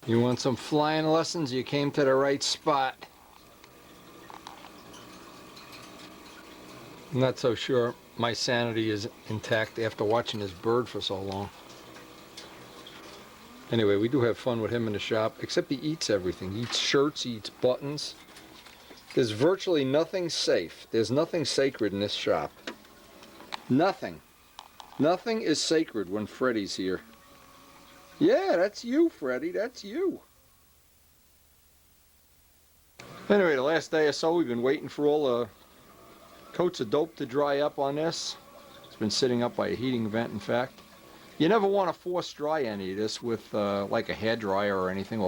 You want some flying lessons? You came to the right spot. I'm not so sure my sanity is intact after watching this bird for so long. Anyway, we do have fun with him in the shop, except he eats everything. He eats shirts, he eats buttons. There's virtually nothing safe. There's nothing sacred in this shop. Nothing. Nothing is sacred when Freddy's here. Yeah, that's you, Freddy. That's you. Anyway, the last day or so, we've been waiting for all the coats of dope to dry up on this. It's been sitting up by a heating vent, in fact. You never want to force dry any of this with like a hair dryer or anything,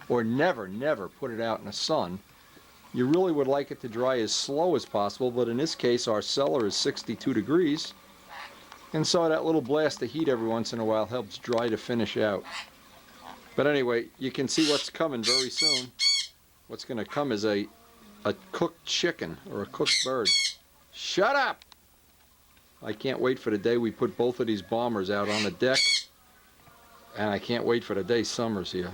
or never put it out in the sun. You really would like it to dry as slow as possible, but in this case our cellar is 62 degrees, and so that little blast of heat every once in a while helps dry the finish out. But anyway, you can see what's coming very soon. What's going to come is a cooked chicken or a cooked bird. Shut up! I can't wait for the day we put both of these bombers out on the deck, and I can't wait for the day summer's here.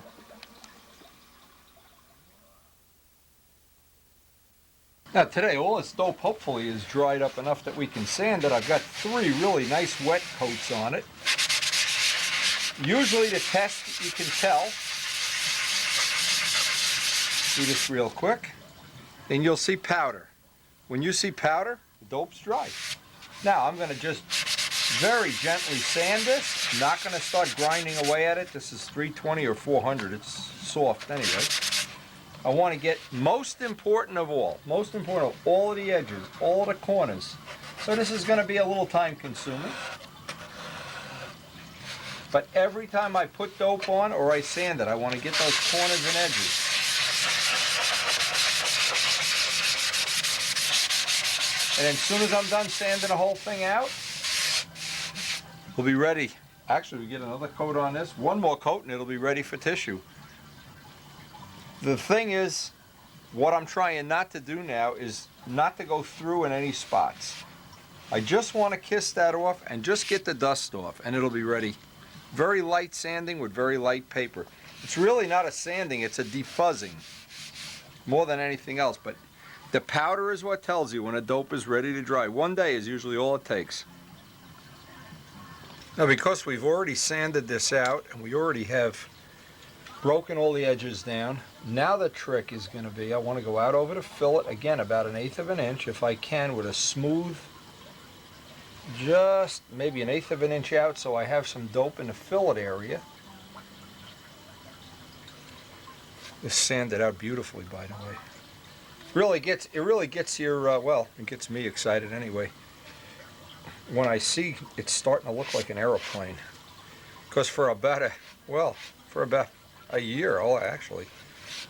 Now today, all this dope hopefully is dried up enough that we can sand it. I've got 3 really nice wet coats on it. Usually to test, you can tell. Do this real quick, and you'll see powder. When you see powder, the dope's dry. Now I'm going to just very gently sand this. I'm not going to start grinding away at it. This is 320 or 400. It's soft anyway. I want to get most important of all of the edges, all of the corners. So this is going to be a little time consuming. But every time I put dope on or I sand it, I want to get those corners and edges. And as soon as I'm done sanding the whole thing out, we'll be ready. Actually, we get another coat on this, one more coat, and it'll be ready for tissue. The thing is, what I'm trying not to do now is not to go through in any spots. I just want to kiss that off and just get the dust off, and it'll be ready. Very light sanding with very light paper. It's really not a sanding, it's a defuzzing more than anything else. But the powder is what tells you when a dope is ready to dry. 1 day is usually all it takes. Now, because we've already sanded this out and we already have broken all the edges down, now the trick is going to be, I want to go out over the fillet, again about 1/8 of an inch if I can, with a smooth, just maybe 1/8 of an inch out, so I have some dope in the fillet area. This sanded out beautifully, by the way. It really gets your, well, it gets me excited anyway, when I see it's starting to look like an aeroplane. Because for about a year, actually,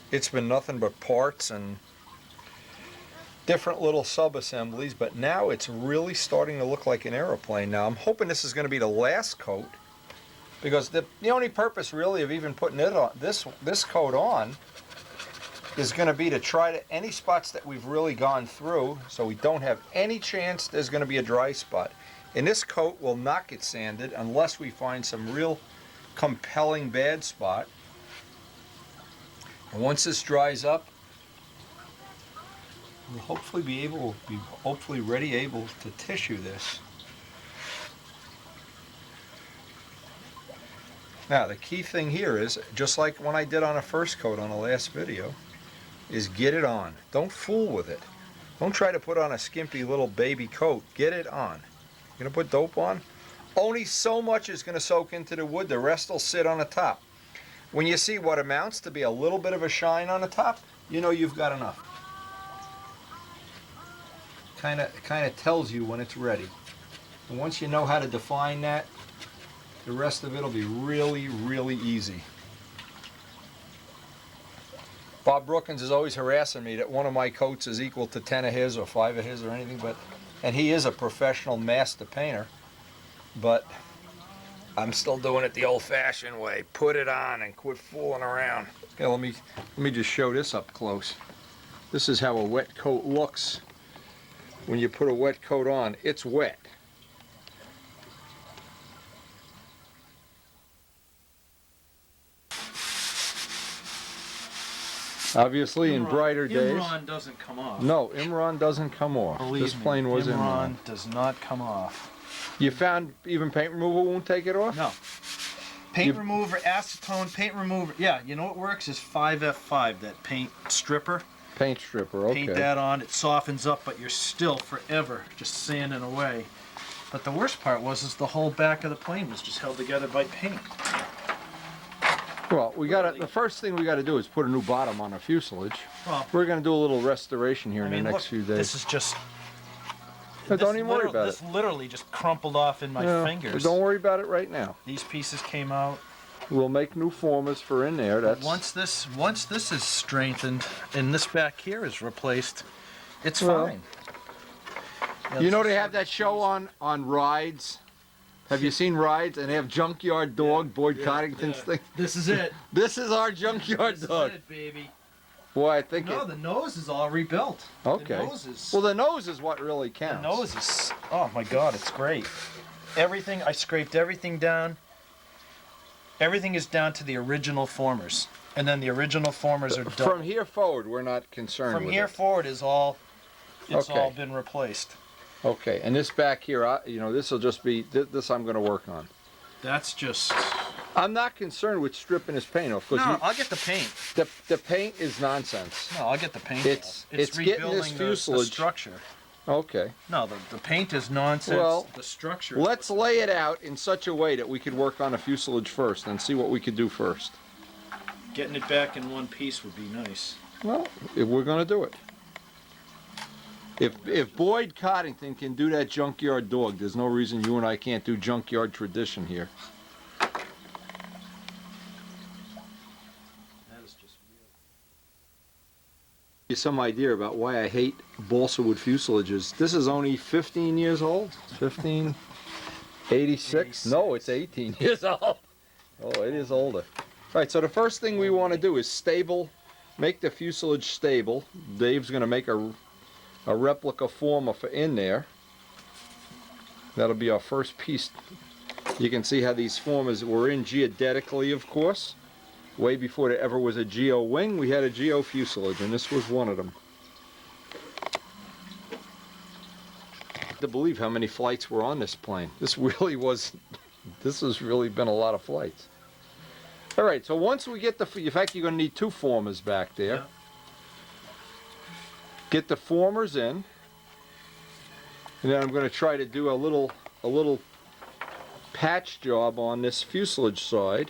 it's been nothing but parts and different little sub-assemblies, but now it's really starting to look like an aeroplane. Now I'm hoping this is going to be the last coat, because the only purpose really of even putting it on, this coat on, is going to be to try to any spots that we've really gone through, so we don't have any chance there's going to be a dry spot. And this coat will not get sanded unless we find some real compelling bad spot. And once this dries up, we'll hopefully be able to tissue this. Now the key thing here is, just like when I did on the first coat on the last video, is get it on. Don't fool with it. Don't try to put on a skimpy little baby coat. Get it on. You're going to put dope on? Only so much is going to soak into the wood. The rest will sit on the top. When you see what amounts to be a little bit of a shine on the top, you know you've got enough. Kind of tells you when it's ready. And once you know how to define that, the rest of it will be really, really easy. Bob Brookins is always harassing me that one of my coats is equal to 10 of his or 5 of his or anything, and he is a professional master painter, but I'm still doing it the old-fashioned way. Put it on and quit fooling around. Okay, let me just show this up close. This is how a wet coat looks when you put a wet coat on. It's wet. Obviously, in brighter days. Imran doesn't come off. No, Imran doesn't come off. Believe this me, plane was Imran. does not come off. You found even paint removal won't take it off? No. Paint remover, acetone, paint remover. Yeah, you know what works is 5F5, that paint stripper. Paint stripper, okay. Paint that on, it softens up, but you're still forever just sanding away. But the worst part is the whole back of the plane was just held together by paint. Well, the first thing we gotta do is put a new bottom on a fuselage. Well, we're gonna do a little restoration here in the next few days. This is just... Don't even worry about it. This literally just crumpled off in my fingers. Don't worry about it right now. These pieces came out. We'll make new formers for in there. That's once this is strengthened and this back here is replaced, it's fine. You know they have that show on Rides. Have you seen Rides? And they have Junkyard Dog, Boyd Coddington's thing. This is it. This is our Junkyard Dog. This is it, baby. Boy, I think the nose is all rebuilt. Okay. Well, the nose is what really counts. The nose is, oh my God, it's great. Everything, I scraped everything down. Everything is down to the original formers. And then the original formers are done. From here forward, we're not concerned with it. From here forward is all, it's all been replaced. Okay, and this back here, this will just be, this I'm going to work on. That's just... I'm not concerned with stripping this paint off. No, I'll get the paint. The paint is nonsense. No, I'll get the paint off. It's getting this fuselage. The structure. Okay. No, the paint is nonsense. Well, the structure. Let's lay it out in such a way that we could work on a fuselage first and see what we could do first. Getting it back in one piece would be nice. Well, if we're going to do it. If Boyd Coddington can do that Junkyard Dog, there's no reason you and I can't do Junkyard Tradition here. That is just weird. Give you some idea about why I hate balsa wood fuselages. This is only 15 years old. 86? No, it's 18 years old. Oh, it is older. All right, so the first thing we want to do is make the fuselage stable. Dave's going to make a replica former for in there. That'll be our first piece. You can see how these formers were in geodetically, of course. Way before there ever was a geo wing, we had a geo fuselage, and this was one of them. To believe how many flights were on this plane. This has really been a lot of flights. All right, so once we get in fact, you're going to need two formers back there. Yeah. Get the formers in, and then I'm going to try to do a little patch job on this fuselage side.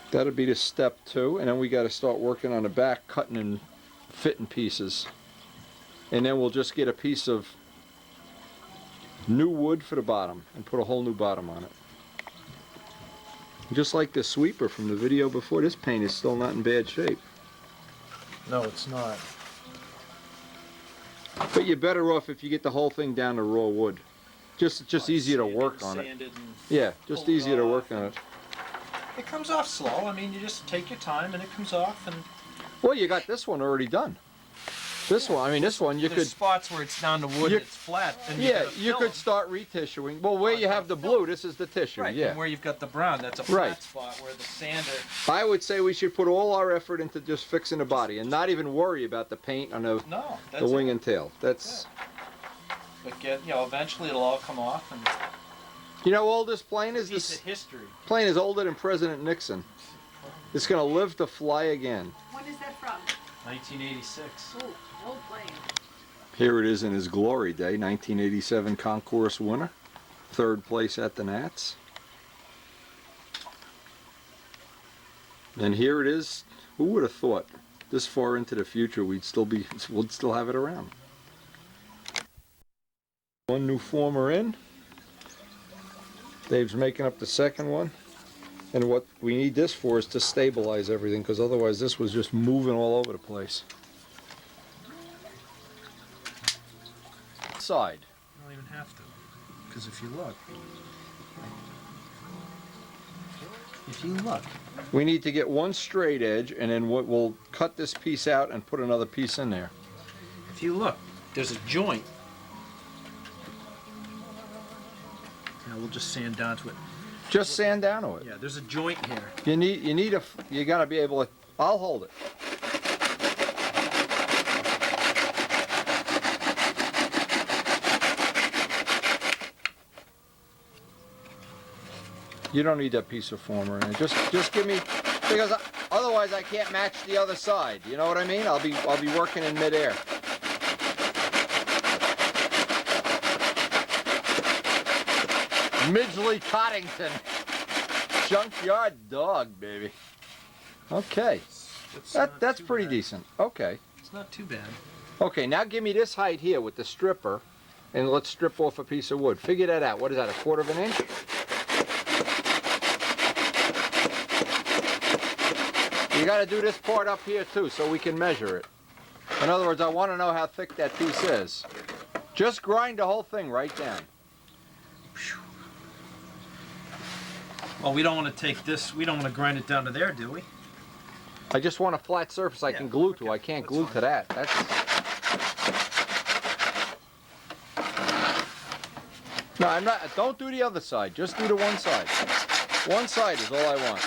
That'll be the step 2, and then we got to start working on the back, cutting and fitting pieces. And then we'll just get a piece of new wood for the bottom and put a whole new bottom on it. Just like the sweeper from the video before, this paint is still not in bad shape. No, it's not. But you're better off if you get the whole thing down to raw wood. Just easier to work on it. Yeah, just easier to work on it. It comes off slow. I mean, you just take your time and it comes off. And well, you got this one already done. This one, I mean, this one you There's could. spots where it's down to wood, and it's flat. And you could start retissuing. Well, where you have the blue, this is the tissue. Right, yeah. and where you've got the brown, that's a flat spot where the sander. I would say we should put all our effort into just fixing the body and not even worry about the paint on the wing and tail. That's. Yeah. But eventually it'll all come off. And you know how old this plane is? This history. Plane is older than President Nixon. It's going to live to fly again. When is that from? 1986. Ooh, old plane. Here it is in his glory day, 1987 concourse winner, 3rd place at the Nats. And here it is. Who would have thought this far into the future we'd still have it around? One new former in. Dave's making up the second one. And what we need this for is to stabilize everything, because otherwise this was just moving all over the place. Side. You don't even have to, because if you look, we need to get one straight edge, and then we'll cut this piece out and put another piece in there. If you look, there's a joint. Now we'll just sand down to it. Just sand down to it. Yeah, there's a joint here. You gotta be able to I'll hold it. You don't need that piece of former in it. Just give me, because otherwise I can't match the other side. You know what I mean? I'll be working in midair. Midgley Coddington, junkyard dog, baby. Okay, that's pretty decent. Okay. It's not too bad. Okay, now give me this height here with the stripper, and let's strip off a piece of wood. Figure that out. What is that, 1/4 inch? You got to do this part up here too, so we can measure it. In other words, I want to know how thick that piece is. Just grind the whole thing right down. Well, we don't want to take this. We don't want to grind it down to there, do we? I just want a flat surface I can glue to. I can't glue to that. That's. No, I'm not. Don't do the other side. Just do the one side. One side is all I want.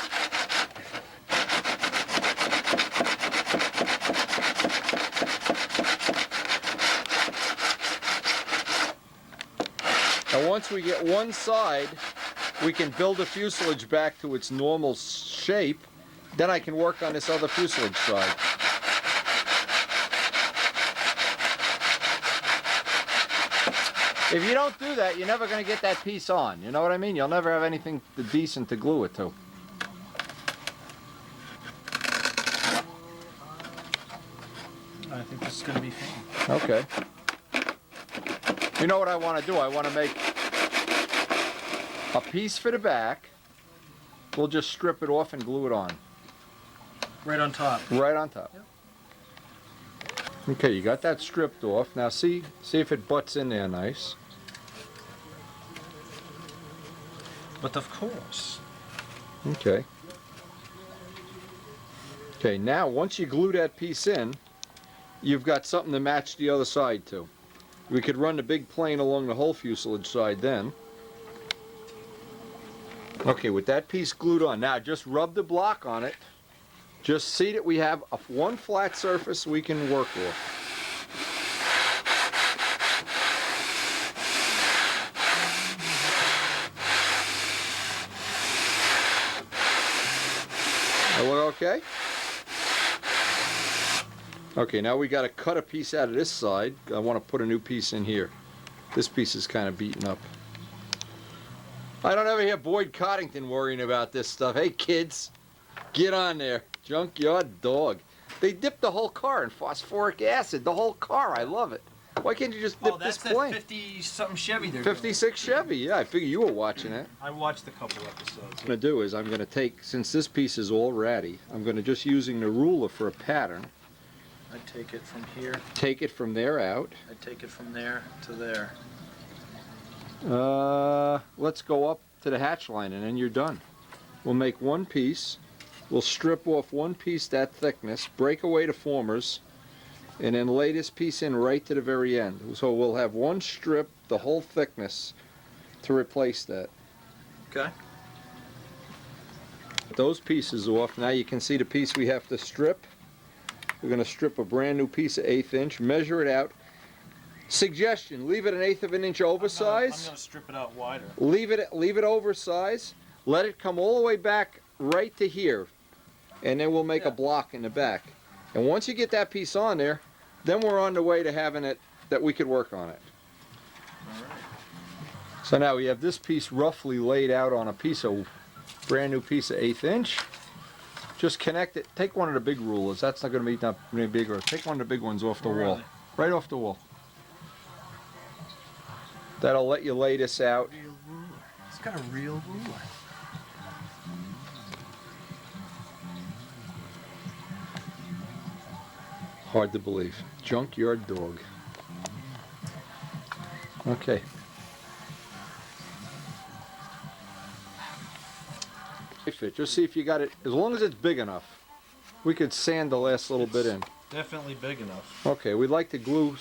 Now, once we get one side, we can build the fuselage back to its normal shape. Then I can work on this other fuselage side. If you don't do that, you're never going to get that piece on. You know what I mean? You'll never have anything decent to glue it to. I think this is going to be fine. Okay. You know what I want to do? I want to make a piece for the back. We'll just strip it off and glue it on. Right on top. Right on top. Yep. Okay, you got that stripped off. Now see if it butts in there nice. But of course. Okay. Okay, now once you glue that piece in, you've got something to match the other side to. We could run the big plane along the whole fuselage side then. Okay, with that piece glued on, now just rub the block on it. Just see that we have one flat surface we can work with. That look okay? Okay, now we got to cut a piece out of this side. I want to put a new piece in here. This piece is kind of beaten up. I don't ever hear Boyd Coddington worrying about this stuff. Hey kids, get on there. Junkyard dog. They dipped the whole car in phosphoric acid. The whole car. I love it. Why can't you just dip this plane? That's that 50-something Chevy there. 56 Chevy. Yeah, I figure you were watching it. I watched a couple episodes. What I'm going to do is I'm going to take, since this piece is all ratty, I'm going to just using the ruler for a pattern. I take it from here. Take it from there out. I take it from there to there. Let's go up to the hatch line and then you're done. We'll make one piece. We'll strip off one piece that thickness, break away the formers, and then lay this piece in right to the very end. So we'll have one strip, the whole thickness, to replace that. Okay. Those pieces off. Now you can see the piece we have to strip. We're going to strip a brand new piece of 1/8 inch, measure it out. Suggestion, leave it 1/8 of an inch oversize. I'm going to strip it out wider. Leave it oversize. Let it come all the way back right to here. And then we'll make a block in the back. And once you get that piece on there, then we're on the way to having it that we could work on it. All right. So now we have this piece roughly laid out on a piece of brand new piece of 1/8 inch. Just connect it. Take one of the big rulers. That's not going to be that many bigger. Take one of the big ones off the wall. Right off the wall. That'll let you lay this out. Real ruler. It's got a real ruler. Hard to believe. Junkyard dog. Okay. Fit. Just see if you got it. As long as it's big enough, we could sand the last little bit in. Definitely big enough. Okay, we'd like to glue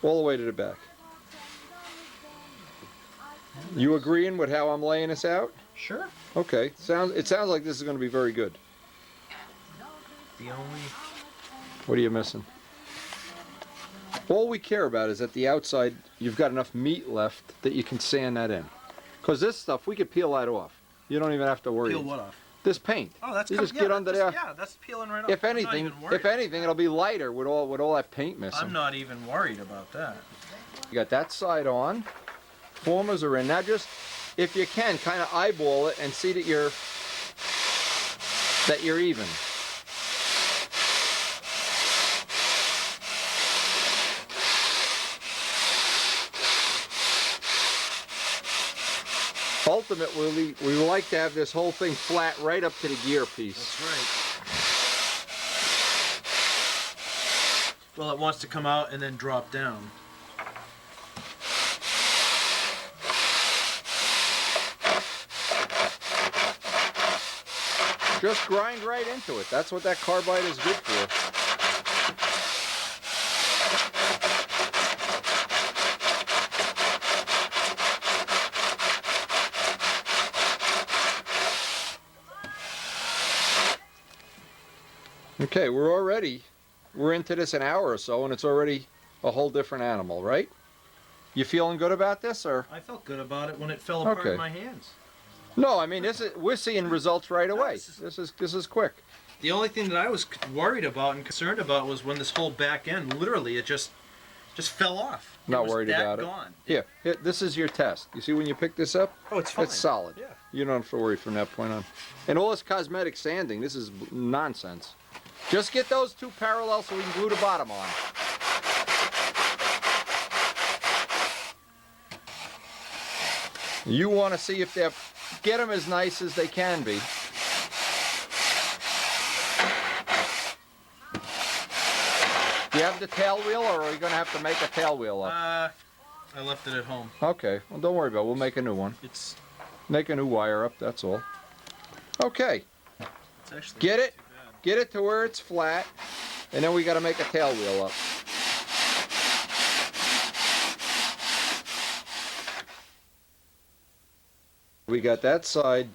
all the way to the back. You agreeing with how I'm laying this out? Sure. Okay. It sounds like this is going to be very good. the only... What are you missing? All we care about is that the outside, you've got enough meat left that you can sand that in. Because this stuff, we could peel that off. You don't even have to worry. Peel what off? This paint. Oh, that's you just get under there. Yeah, that's peeling right off. If I'm not anything, even worried. it'll be lighter with all that paint missing. I'm not even worried about that. You got that side on. Formers are in. Now just, if you can, kind of eyeball it and see that you're even. Ultimately, we would like to have this whole thing flat right up to the gear piece. That's right. Well, it wants to come out and then drop down. Just grind right into it. That's what that carbide is good for. Okay, we're into this an hour or so, and it's already a whole different animal, right? You feeling good about this, or? I felt good about it when it fell apart Okay. in my hands. No, I mean we're seeing results right away. No, This is quick. The only thing that I was worried about and concerned about was when this whole back end, literally, it just fell off. Not it was worried that about it. gone. Here, this is your test. You see when you pick this up? Oh, it's fine. It's solid. Yeah. You don't have to worry from that point on. And all this cosmetic sanding, this is nonsense. Just get those two parallel so we can glue the bottom on. You want to see if they're, get them as nice as they can be. Do you have the tail wheel, or are you going to have to make a tail wheel up? I left it at home. Okay, well don't worry about it. We'll make a new one. It's Make a new wire up, that's all. Okay, actually get not it, too bad. get it to where it's flat, and then we got to make a tail wheel up. We got that side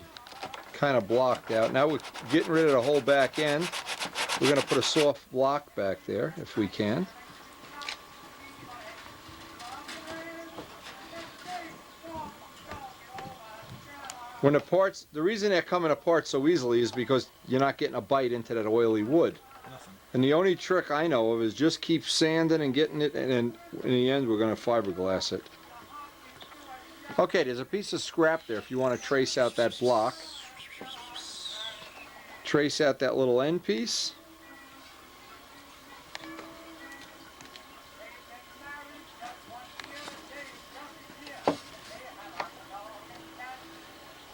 kind of blocked out. Now we're getting rid of the whole back end. We're going to put a soft block back there if we can. When the parts, the reason they're coming apart so easily is because you're not getting a bite into that oily wood. Nothing. And the only trick I know of is just keep sanding and getting it, and then in the end we're going to fiberglass it. Okay, there's a piece of scrap there if you want to trace out that block. Trace out that little end piece.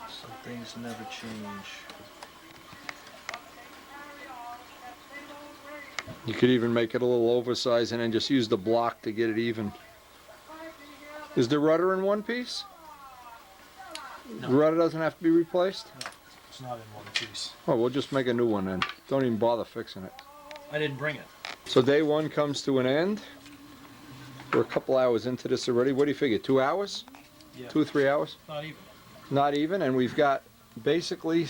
Some things never change. You could even make it a little oversized and then just use the block to get it even. Is the rudder in one piece? No. The rudder doesn't have to be replaced? No, it's not in one piece. Oh, we'll just make a new one then. Don't even bother fixing it. I didn't bring it. So day one comes to an end. We're a couple hours into this already. What do you figure, 2 hours? Yeah. 2 or 3 hours? Not even. Not even, and we've got basically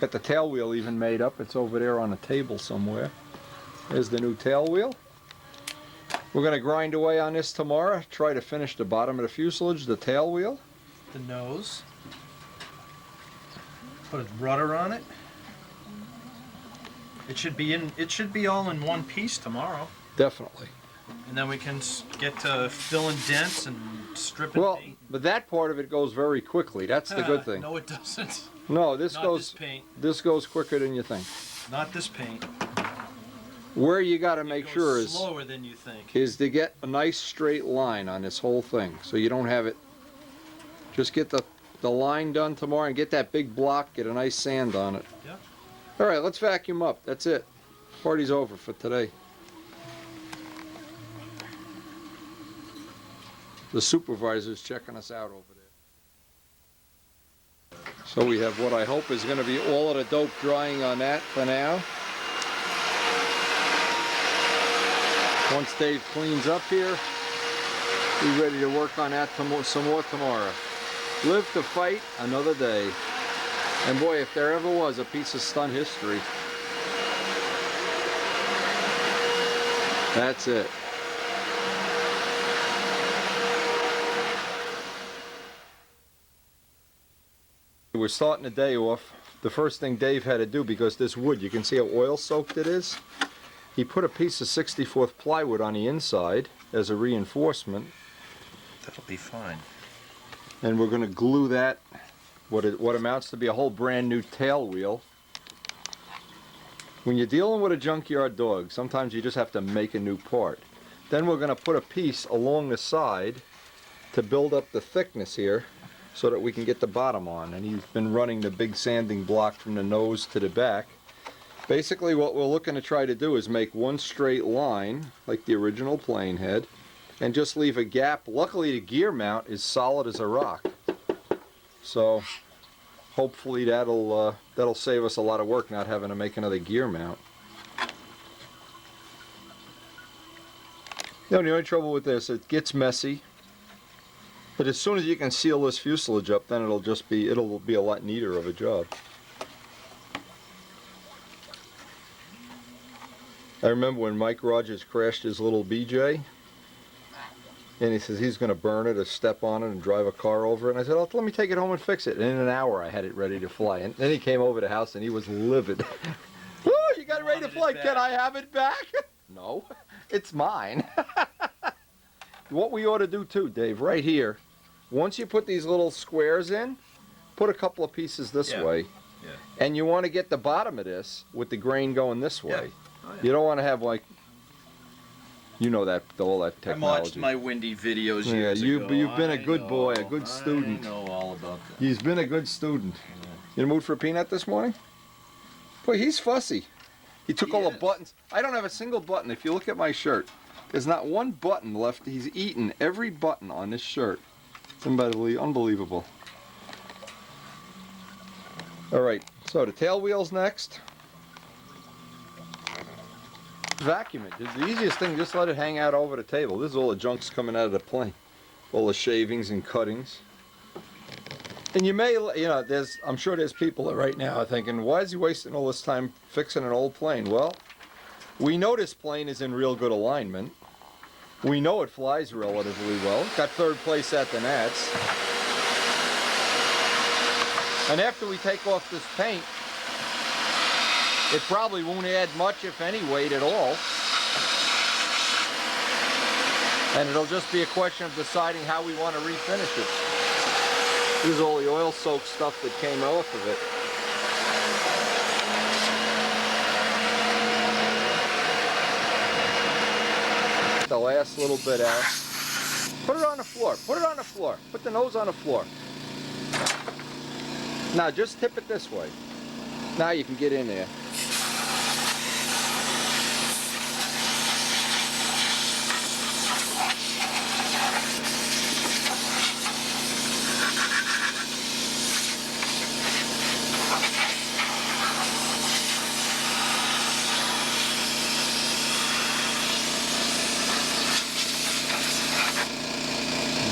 got the tail wheel even made up. It's over there on a table somewhere. There's the new tail wheel. We're going to grind away on this tomorrow, try to finish the bottom of the fuselage, the tail wheel. The nose. Put a rudder on it. It should be in. It should be all in one piece tomorrow, Definitely. and then we can get to filling dents and stripping Well, paint. but that part of it goes very quickly. That's the good thing. No, it doesn't. No, this Not goes this paint. this goes quicker than you think. Not this paint. Where you got to It make goes sure is slower than you think. is to get a nice straight line on this whole thing, so you don't have it. Just get the line done tomorrow and get that big block, get a nice sand on it. Yeah. All right, let's vacuum up. That's it. Party's over for today. The supervisor's checking us out over there. So we have what I hope is going to be all of the dope drying on that for now. Once Dave cleans up here, we're ready to work on that some more tomorrow. Live to fight another day. And boy, if there ever was a piece of stunt history, That's it. We're starting the day off. The first thing Dave had to do, because this wood, you can see how oil soaked it is. He put a piece of 64th plywood on the inside as a reinforcement. That'll be fine. And we're going to glue that, what amounts to be a whole brand new tail wheel. When you're dealing with a junkyard dog, sometimes you just have to make a new part. Then we're going to put a piece along the side to build up the thickness here so that we can get the bottom on. And he's been running the big sanding block from the nose to the back. Basically what we're looking to try to do is make one straight line like the original plane head and just leave a gap. Luckily the gear mount is solid as a rock. So hopefully that'll save us a lot of work not having to make another gear mount. You know, the only trouble with this, it gets messy. But as soon as you can seal this fuselage up, then it'll be a lot neater of a job. I remember when Mike Rogers crashed his little BJ, and he says he's going to burn it or step on it and drive a car over it. And I said, oh, let me take it home and fix it. And in an hour I had it ready to fly. And then he came over to the house and he was livid. Oh, you got it ready to fly. Can I have it back? No, it's mine. What we ought to do too, Dave, right here, once you put these little squares in, put a couple of pieces this way. Yeah. And you want to get the bottom of this with the grain going this way. Yeah. Oh, yeah. You don't want to have like, you know, that all that I technology. watched my windy videos Yeah, years ago. you've been a I good boy, a know, good student. I know all about that. He's been a good student. You in the mood for a peanut this morning? Boy, he's fussy. He took all the buttons. I don't have a single button. If you look at my shirt, there's not one button left. He's eaten every button on this shirt. It's unbelievable. All right, so the tail wheel's next. Vacuum it. The easiest thing, just let it hang out over the table. This is all the junk's coming out of the plane. All the shavings and cuttings. And you may, you know, I'm sure there's people that right now are thinking, why is he wasting all this time fixing an old plane? Well, we know this plane is in real good alignment. We know it flies relatively well. Got third place at the Nats. And after we take off this paint, it probably won't add much, if any, weight at all. And it'll just be a question of deciding how we want to refinish it. This is all the oil-soaked stuff that came off of it. The last little bit out. Put it on the floor. Put it on the floor. Put the nose on the floor. Now just tip it this way. Now you can get in there.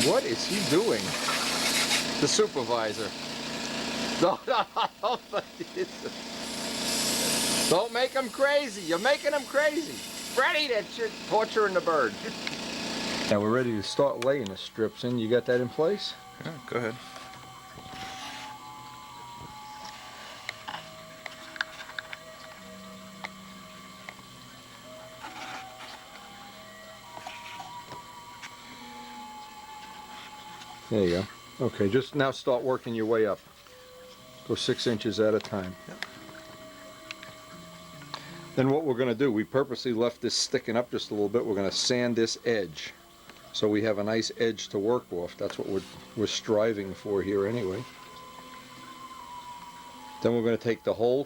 What is he doing? The supervisor. Don't make him crazy. You're making him crazy. Freddie, that shit torturing the bird. Now we're ready to start laying the strips in. You got that in place? Yeah, go ahead. There you go. Okay, just now start working your way up. Go 6 inches at a time. Yep. Then what we're going to do, we purposely left this sticking up just a little bit. We're going to sand this edge so we have a nice edge to work off. That's what we're striving for here anyway. Then we're going to take the whole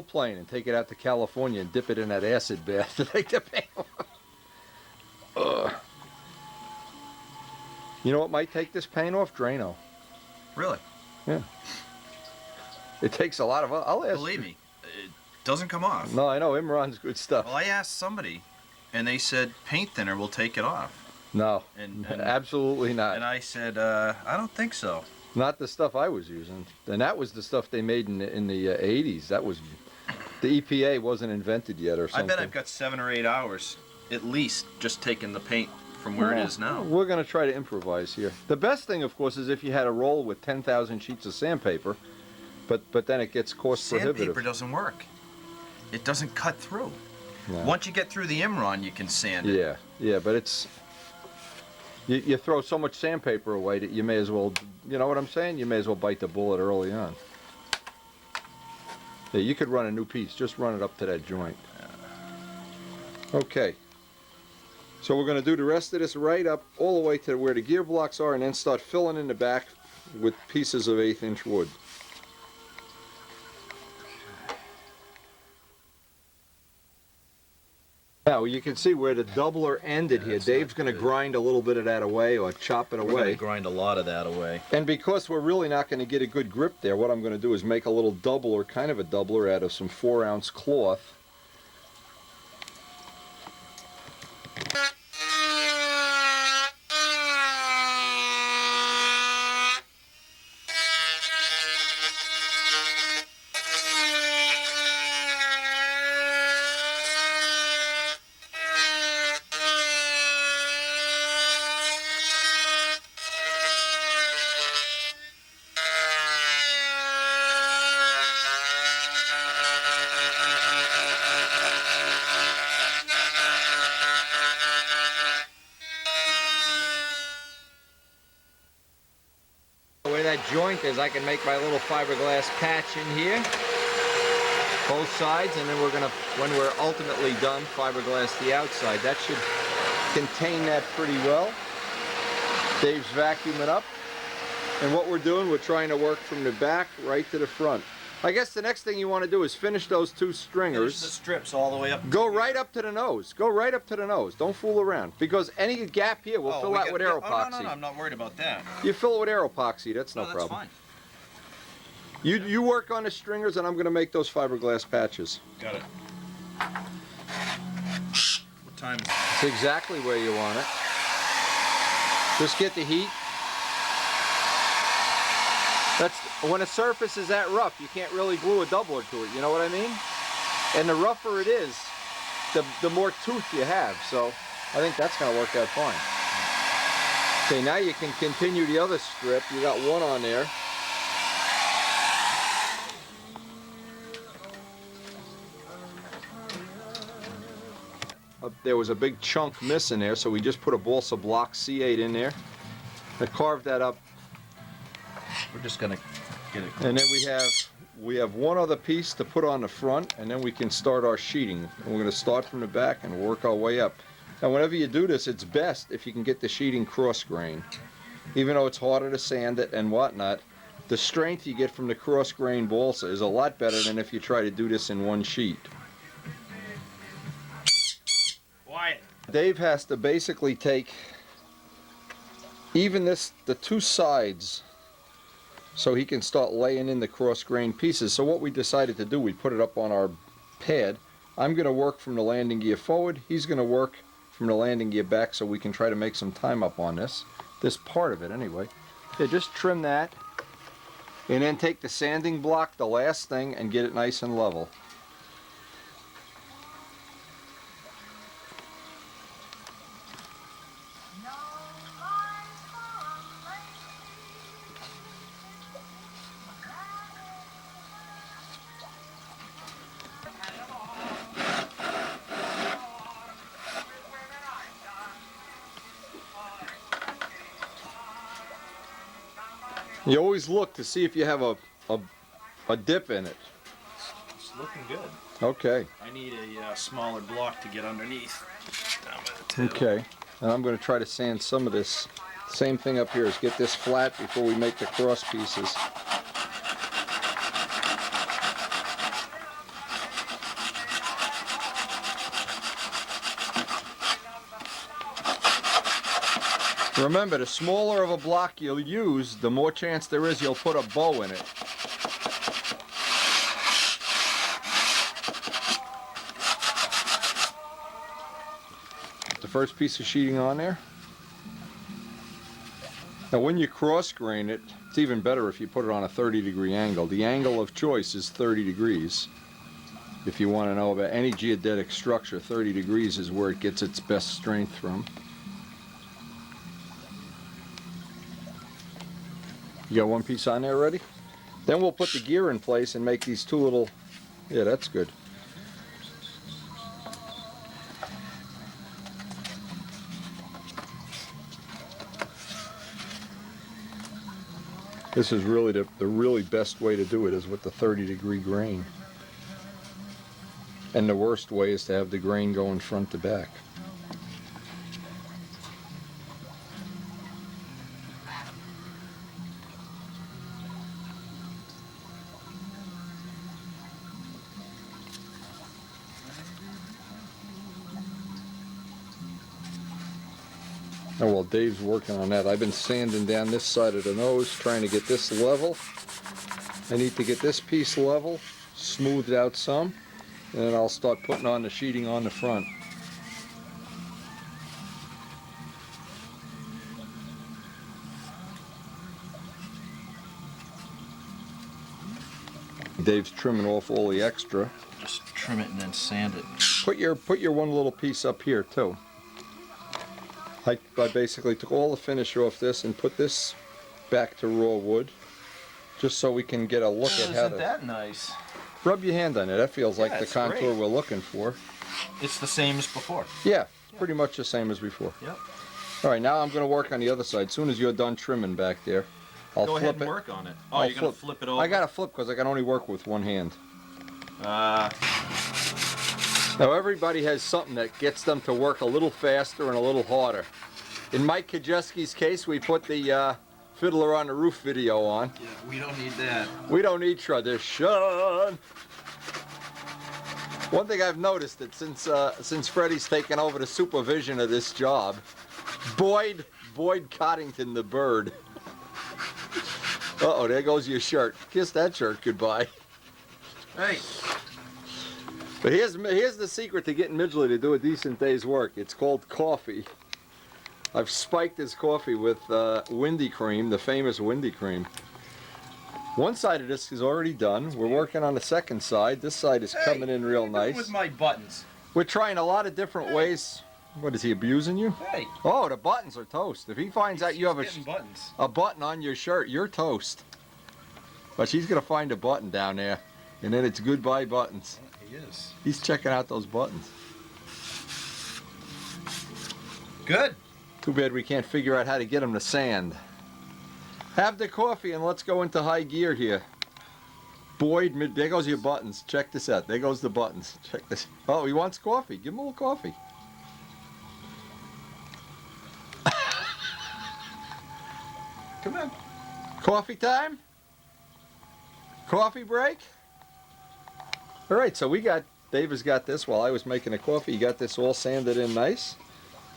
plane and take it out to California and dip it in that acid bath to take the paint off. Ugh. You know what might take this paint off? Drano. Really? Yeah. It takes a lot of... I'll ask... Believe me, it doesn't come off. No, I know. Imran's good stuff. Well, I asked somebody, and they said paint thinner will take it off. No, And absolutely not. And I said, I don't think so. Not the stuff I was using. And that was the stuff they made in the 80s. That was The EPA wasn't invented yet or I something. bet I've got 7 or 8 hours, at least, just taking the paint from where it is now. We're going to try to improvise here. The best thing, of course, is if you had a roll with 10,000 sheets of sandpaper, but then it gets cost prohibitive. Sandpaper doesn't work. It doesn't cut through. No. Once you get through the Imron, you can sand it. Yeah, but it's... You throw so much sandpaper away that you may as well, you know what I'm saying? You may as well bite the bullet early on. Yeah, you could run a new piece, just run it up to that joint. Okay. So we're going to do the rest of this right up all the way to where the gear blocks are and then start filling in the back with pieces of 1/8 inch wood. Now you can see where the doubler ended here. Dave's going to grind a little bit of that away or chop it We're going away. to grind a lot of that away. And because we're really not going to get a good grip there, what I'm going to do is make a little doubler, kind of a doubler out of some 4-ounce cloth. Where that joint is, I can make my little fiberglass patch in here, both sides, and then we're gonna, when we're ultimately done, fiberglass the outside. That should contain that pretty well. Dave's vacuuming up, and what we're doing, we're trying to work from the back right to the front. I guess the next thing you want to do is finish those 2 stringers. Finish the strips all the way up. Go right up to the nose. Go right up to the nose. Don't fool around. Because any gap here, we'll fill out with Aeropoxy. Oh, no, I'm not worried about that. You fill it with Aeropoxy, that's no problem. Fine. You work on the stringers and I'm going to make those fiberglass patches. Got it. What time is it? It's exactly where you want it. Just get the heat. That's when a surface is that rough, you can't really glue a doubler to it, you know what I mean? And the rougher it is, the more tooth you have, so I think that's going to work out fine. Okay, now you can continue the other strip. You got one on there. There was a big chunk missing there, so we just put a balsa block C8 in there. I carved that up. We're just gonna get it. And then we have one other piece to put on the front, and then we can start our sheeting. And we're going to start from the back and work our way up. Now, whenever you do this, it's best if you can get the sheeting cross grain. Even though it's harder to sand it and whatnot, the strength you get from the cross grain balsa is a lot better than if you try to do this in one sheet. Quiet. Dave has to basically take even the 2 sides so he can start laying in the cross grain pieces. So what we decided to do, we put it up on our pad. I'm going to work from the landing gear forward. He's going to work from the landing gear back so we can try to make some time up on this part of it anyway. Yeah, just trim that and then take the sanding block, the last thing, and get it nice and level. You always look to see if you have a dip in it. It's looking good. Okay. I need a smaller block to get underneath. Down by the tail. Okay. And I'm going to try to sand some of this. Same thing up here is get this flat before we make the cross pieces. Remember, the smaller of a block you'll use, the more chance there is you'll put a bow in it. The first piece of sheeting on there. Now when you cross grain it, it's even better if you put it on a 30-degree angle. The angle of choice is 30 degrees. If you want to know about any geodetic structure, 30 degrees is where it gets its best strength from. You got one piece on there already? Then we'll put the gear in place and make these two little, yeah, that's good. This is really the really best way to do it is with the 30-degree grain. And the worst way is to have the grain going front to back. Oh, well, Dave's working on that. I've been sanding down this side of the nose, trying to get this level. I need to get this piece level, smoothed out some, and then I'll start putting on the sheeting on the front. Dave's trimming off all the extra. Just trim it and then sand it. Put your one little piece up here too. I basically took all the finish off this and put this back to raw wood, just so we can get a look at how Isn't to. that nice? Rub your hand on it. That feels like the it's contour great. we're looking for. It's the same as before. Yeah, pretty much the same as before. Yep. All right, now I'm going to work on the other side. As soon as you're done trimming back there, I'll Go flip ahead and it. work on it. Oh, I'll you're going to flip it over? I got to flip because I can only work with one hand. Uh, Now everybody has something that gets them to work a little faster and a little harder. In Mike Kajeski's case, we put the Fiddler on the Roof video on. yeah, we don't need that. We don't need tradition. One thing I've noticed that since Freddie's taken over the supervision of this job, Boyd Coddington the bird. Uh-oh, there goes your shirt. Kiss that shirt goodbye. Hey. But here's the secret to getting Midgley to do a decent day's work. It's called coffee. I've spiked his coffee with Windy Cream, the famous Windy Cream. One side of this is already done. We're working on the second side. This side is coming in real nice. With my buttons. We're trying a lot of different ways. What, is he abusing you? Hey. Oh, the buttons are toast. If he finds out you have Getting buttons. a button on your shirt, you're toast. But she's going to find a button down there, and then it's goodbye buttons. He is. He's checking out those buttons. Good. Too bad we can't figure out how to get him to sand. Have the coffee and let's go into high gear here. Boyd, there goes your buttons. Check this out. There goes the buttons. Check this. Oh, he wants coffee. Give him a little coffee. Come on. Coffee time? Coffee break? All right, so Dave has got this while I was making the coffee. He got this all sanded in nice.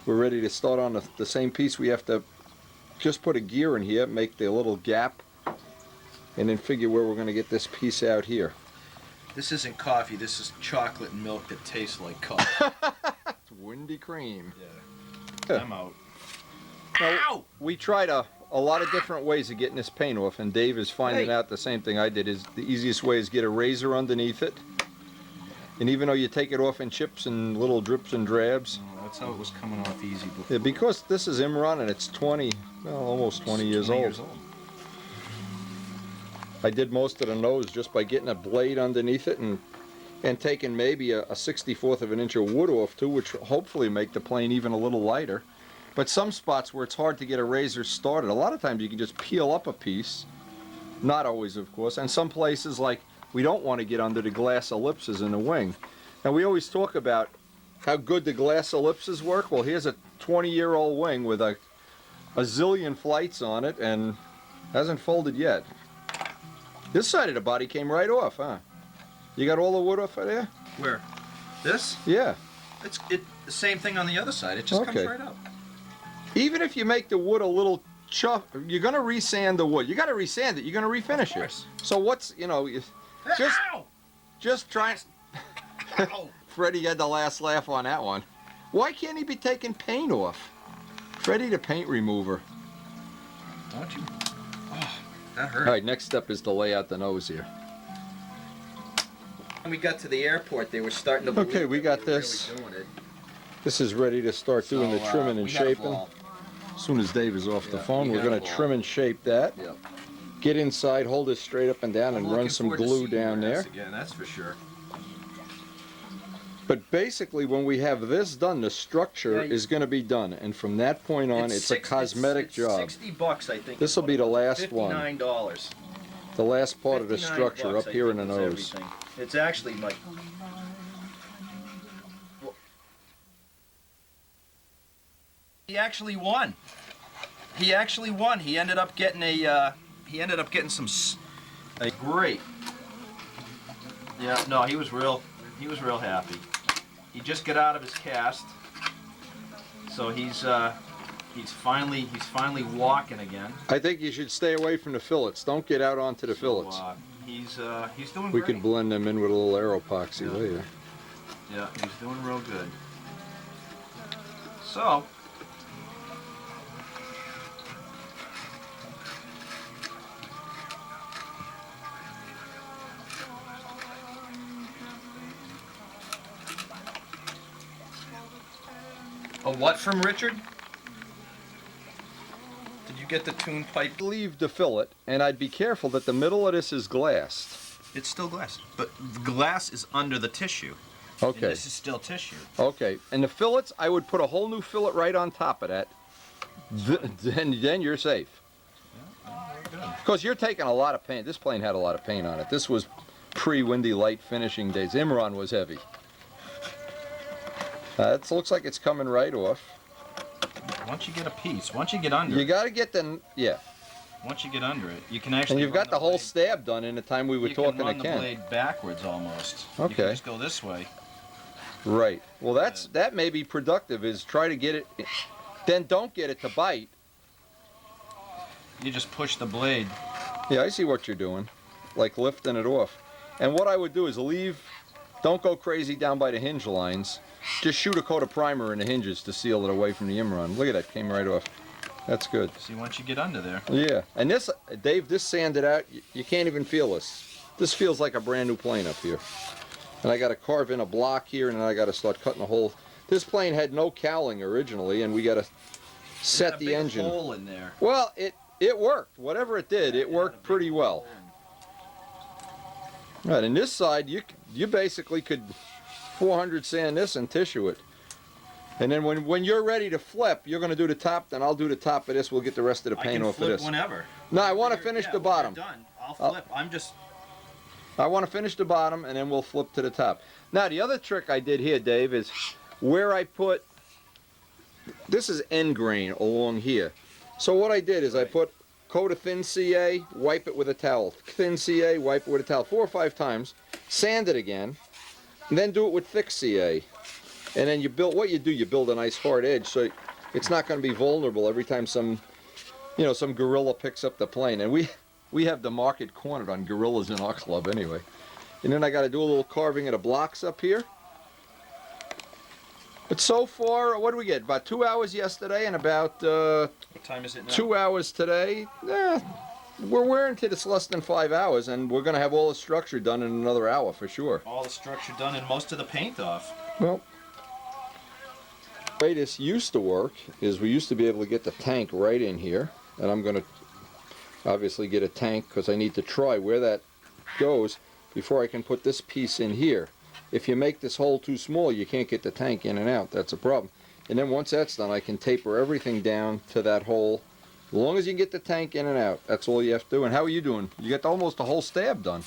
We're ready to start on the same piece. We have to just put a gear in here, make the little gap, and then figure where we're going to get this piece out here. This isn't coffee. This is chocolate and milk that tastes like coffee. It's Windy Cream. Yeah. I'm out. Now, Ow! we tried a lot of different ways of getting this paint off, and Dave is finding Hey. out the same thing I did. Is the easiest way is get a razor underneath it. And even though you take it off in chips and little drips and drabs, Oh, that's how it was coming off easy before. yeah, because this is Imron and it's 20, well, almost 20 years old. I did most of the nose just by getting a blade underneath it and taking maybe a 64th of an inch of wood off too, which will hopefully make the plane even a little lighter. But some spots where it's hard to get a razor started, a lot of times you can just peel up a piece. Not always, of course. And some places, like, we don't want to get under the glass ellipses in the wing. And we always talk about how good the glass ellipses work. Well, here's a 20-year-old wing with a zillion flights on it and hasn't folded yet. This side of the body came right off, huh? You got all the wood off of there? Where? This? Yeah. It's the same thing on the other side. It just Okay. comes right up. Even if you make the wood a little chuff, you're going to resand the wood. You got to resand it. You're going to refinish Of course. it. So what's, just Ow! just try. Ow! Freddie had the last laugh on that one. Why can't he be taking paint off? Freddie the paint remover. Don't you? Oh, that hurt. All right, next step is to lay out the nose here. When we got to the airport, they were starting to believe Okay, we that got were this. Really doing it. This is ready to start doing the So, trimming and we had a shaping. ball. As soon as Dave is off the Yeah, phone, we we're got going a to ball. trim and shape that. Yep. Get inside, hold it straight up and down, and I'm run looking some forward to glue seeing down your there. ass again, that's for sure. But basically, when we have this done, the structure Yeah, is going to be done, and from that point on, it's a cosmetic it's job. $60, I think. This'll be the last one. $59. The last part of the $59 structure up I here in think the is nose. everything. It's actually like. He actually won. He actually won. He ended up getting a. He ended up getting some. A great. Yeah. No, he was real. He was real happy. He just got out of his cast, so he's finally walking again. I think you should stay away from the fillets. Don't get out onto the fillets. He's doing We great. could blend them in with a little aeropoxy Yeah. later. Yeah, he's doing real good. So. A what from Richard? Did you get the tune pipe? Leave the fillet, and I'd be careful that the middle of this is glassed. It's still glass, but the glass is under the tissue. And Okay. this is still tissue. Okay, and the fillets, I would put a whole new fillet right on top of that. Then you're safe. Because you're taking a lot of paint. This plane had a lot of paint on it. This was pre-Windy Light finishing days. Imran was heavy. It looks like it's coming right off. Once you get a piece, once you get under You it, got to get the, yeah. once you get under it, you can actually. And you've run got the whole blade- stab done in the time we were you talking can run to the Ken. blade backwards almost. You Okay. can just go this way. Right. Well, that may be productive. Is try to get it. Then don't get it to bite. You just push the blade. Yeah, I see what you're doing, like lifting it off. And what I would do is leave. Don't go crazy down by the hinge lines. Just shoot a coat of primer in the hinges to seal it away from the Imran. Look at that, came right off. That's good. See, once you get under there. Yeah, and this, Dave, this sanded out. You can't even feel this. This feels like a brand new plane up here. And I got to carve in a block here, and then I got to start cutting a hole. This plane had no cowling originally, and we got to set the engine. Hole in there. Well, it worked. Whatever it did, it worked pretty well. Right, and this side, you basically could 400 sand this and tissue it. And then when you're ready to flip, you're going to do the top, then I'll do the top of this. We'll get the rest of the paint off of this. Whenever. No, I want to finish the bottom. When you're done, I'll flip. I'm just. I want to finish the bottom, and then we'll flip to the top. Now, the other trick I did here, Dave, is where I put, this is end grain along here. So what I did is I put coat of thin CA, wipe it with a towel. Thin CA, wipe it with a towel 4 or 5 times, sand it again, and then do it with thick CA. And then you build, what you do, you build a nice hard edge so it's not going to be vulnerable every time some gorilla picks up the plane. And we have the market cornered on gorillas in our club anyway. And then I got to do a little carving of the blocks up here. But so far, what do we get? About 2 hours yesterday and about What time is it now? 2 hours today. We're wearing to this less than 5 hours, and we're going to have all the structure done in another hour for sure. All the structure done and most of the paint off. Well, the way this used to work is we used to be able to get the tank right in here, and I'm going to obviously get a tank because I need to try where that goes before I can put this piece in here. If you make this hole too small, you can't get the tank in and out. That's a problem. And then once that's done, I can taper everything down to that hole. As long as you can get the tank in and out, that's all you have to do. And how are you doing? You got almost the whole stab done.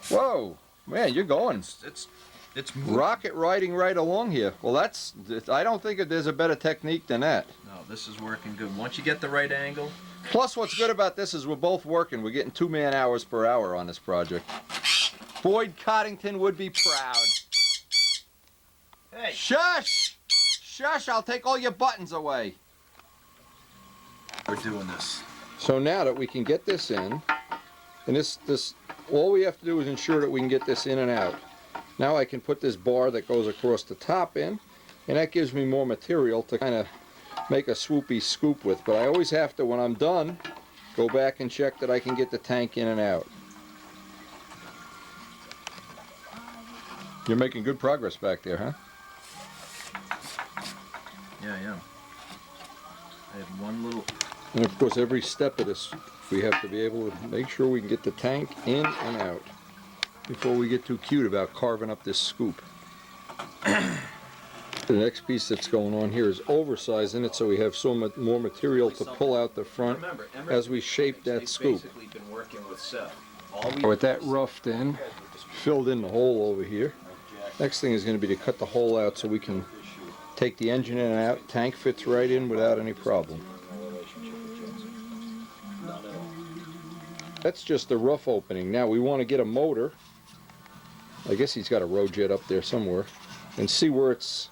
Whoa, man, you're going. It's moving. Rocket riding right along here. Well, I don't think there's a better technique than that. No, this is working good. Once you get the right angle. Plus, what's good about this is we're both working. We're getting 2 man-hours per hour on this project. Boyd Coddington would be proud. Hey. Shush! Shush, I'll take all your buttons away. We're doing this. So now that we can get this in, and this all we have to do is ensure that we can get this in and out. Now I can put this bar that goes across the top in, and that gives me more material to kind of make a swoopy scoop with. But I always have to, when I'm done, go back and check that I can get the tank in and out. You're making good progress back there, huh? Yeah, I am. I have one little. And of course, every step of this, we have to be able to make sure we can get the tank in and out before we get too cute about carving up this scoop. The next piece that's going on here is oversizing it so we have so much more material to pull out the front as we shape that scoop. Basically been working with Seth. With that roughed in, filled in the hole over here. Next thing is going to be to cut the hole out so we can take the engine in and out. Tank fits right in without any problem. That's just the rough opening. Now we want to get a motor. I guess he's got a Rojet up there somewhere. And see where it's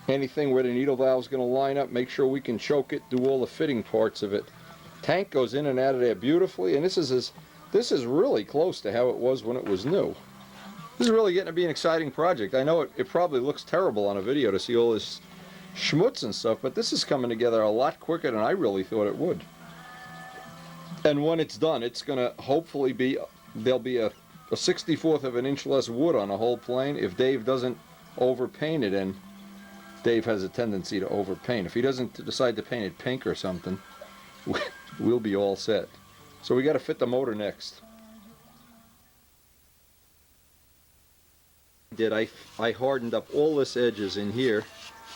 anything where the needle valve is going to line up. Make sure we can choke it, do all the fitting parts of it. Tank goes in and out of there beautifully, and this is really close to how it was when it was new. This is really getting to be an exciting project. I know it probably looks terrible on a video to see all this schmutz and stuff, but this is coming together a lot quicker than I really thought it would. And when it's done, it's going to hopefully be, there'll be a 64th of an inch less wood on the whole plane if Dave doesn't overpaint it, and Dave has a tendency to overpaint. If he doesn't decide to paint it pink or something, we'll be all set. So we got to fit the motor next. I hardened up all this edges in here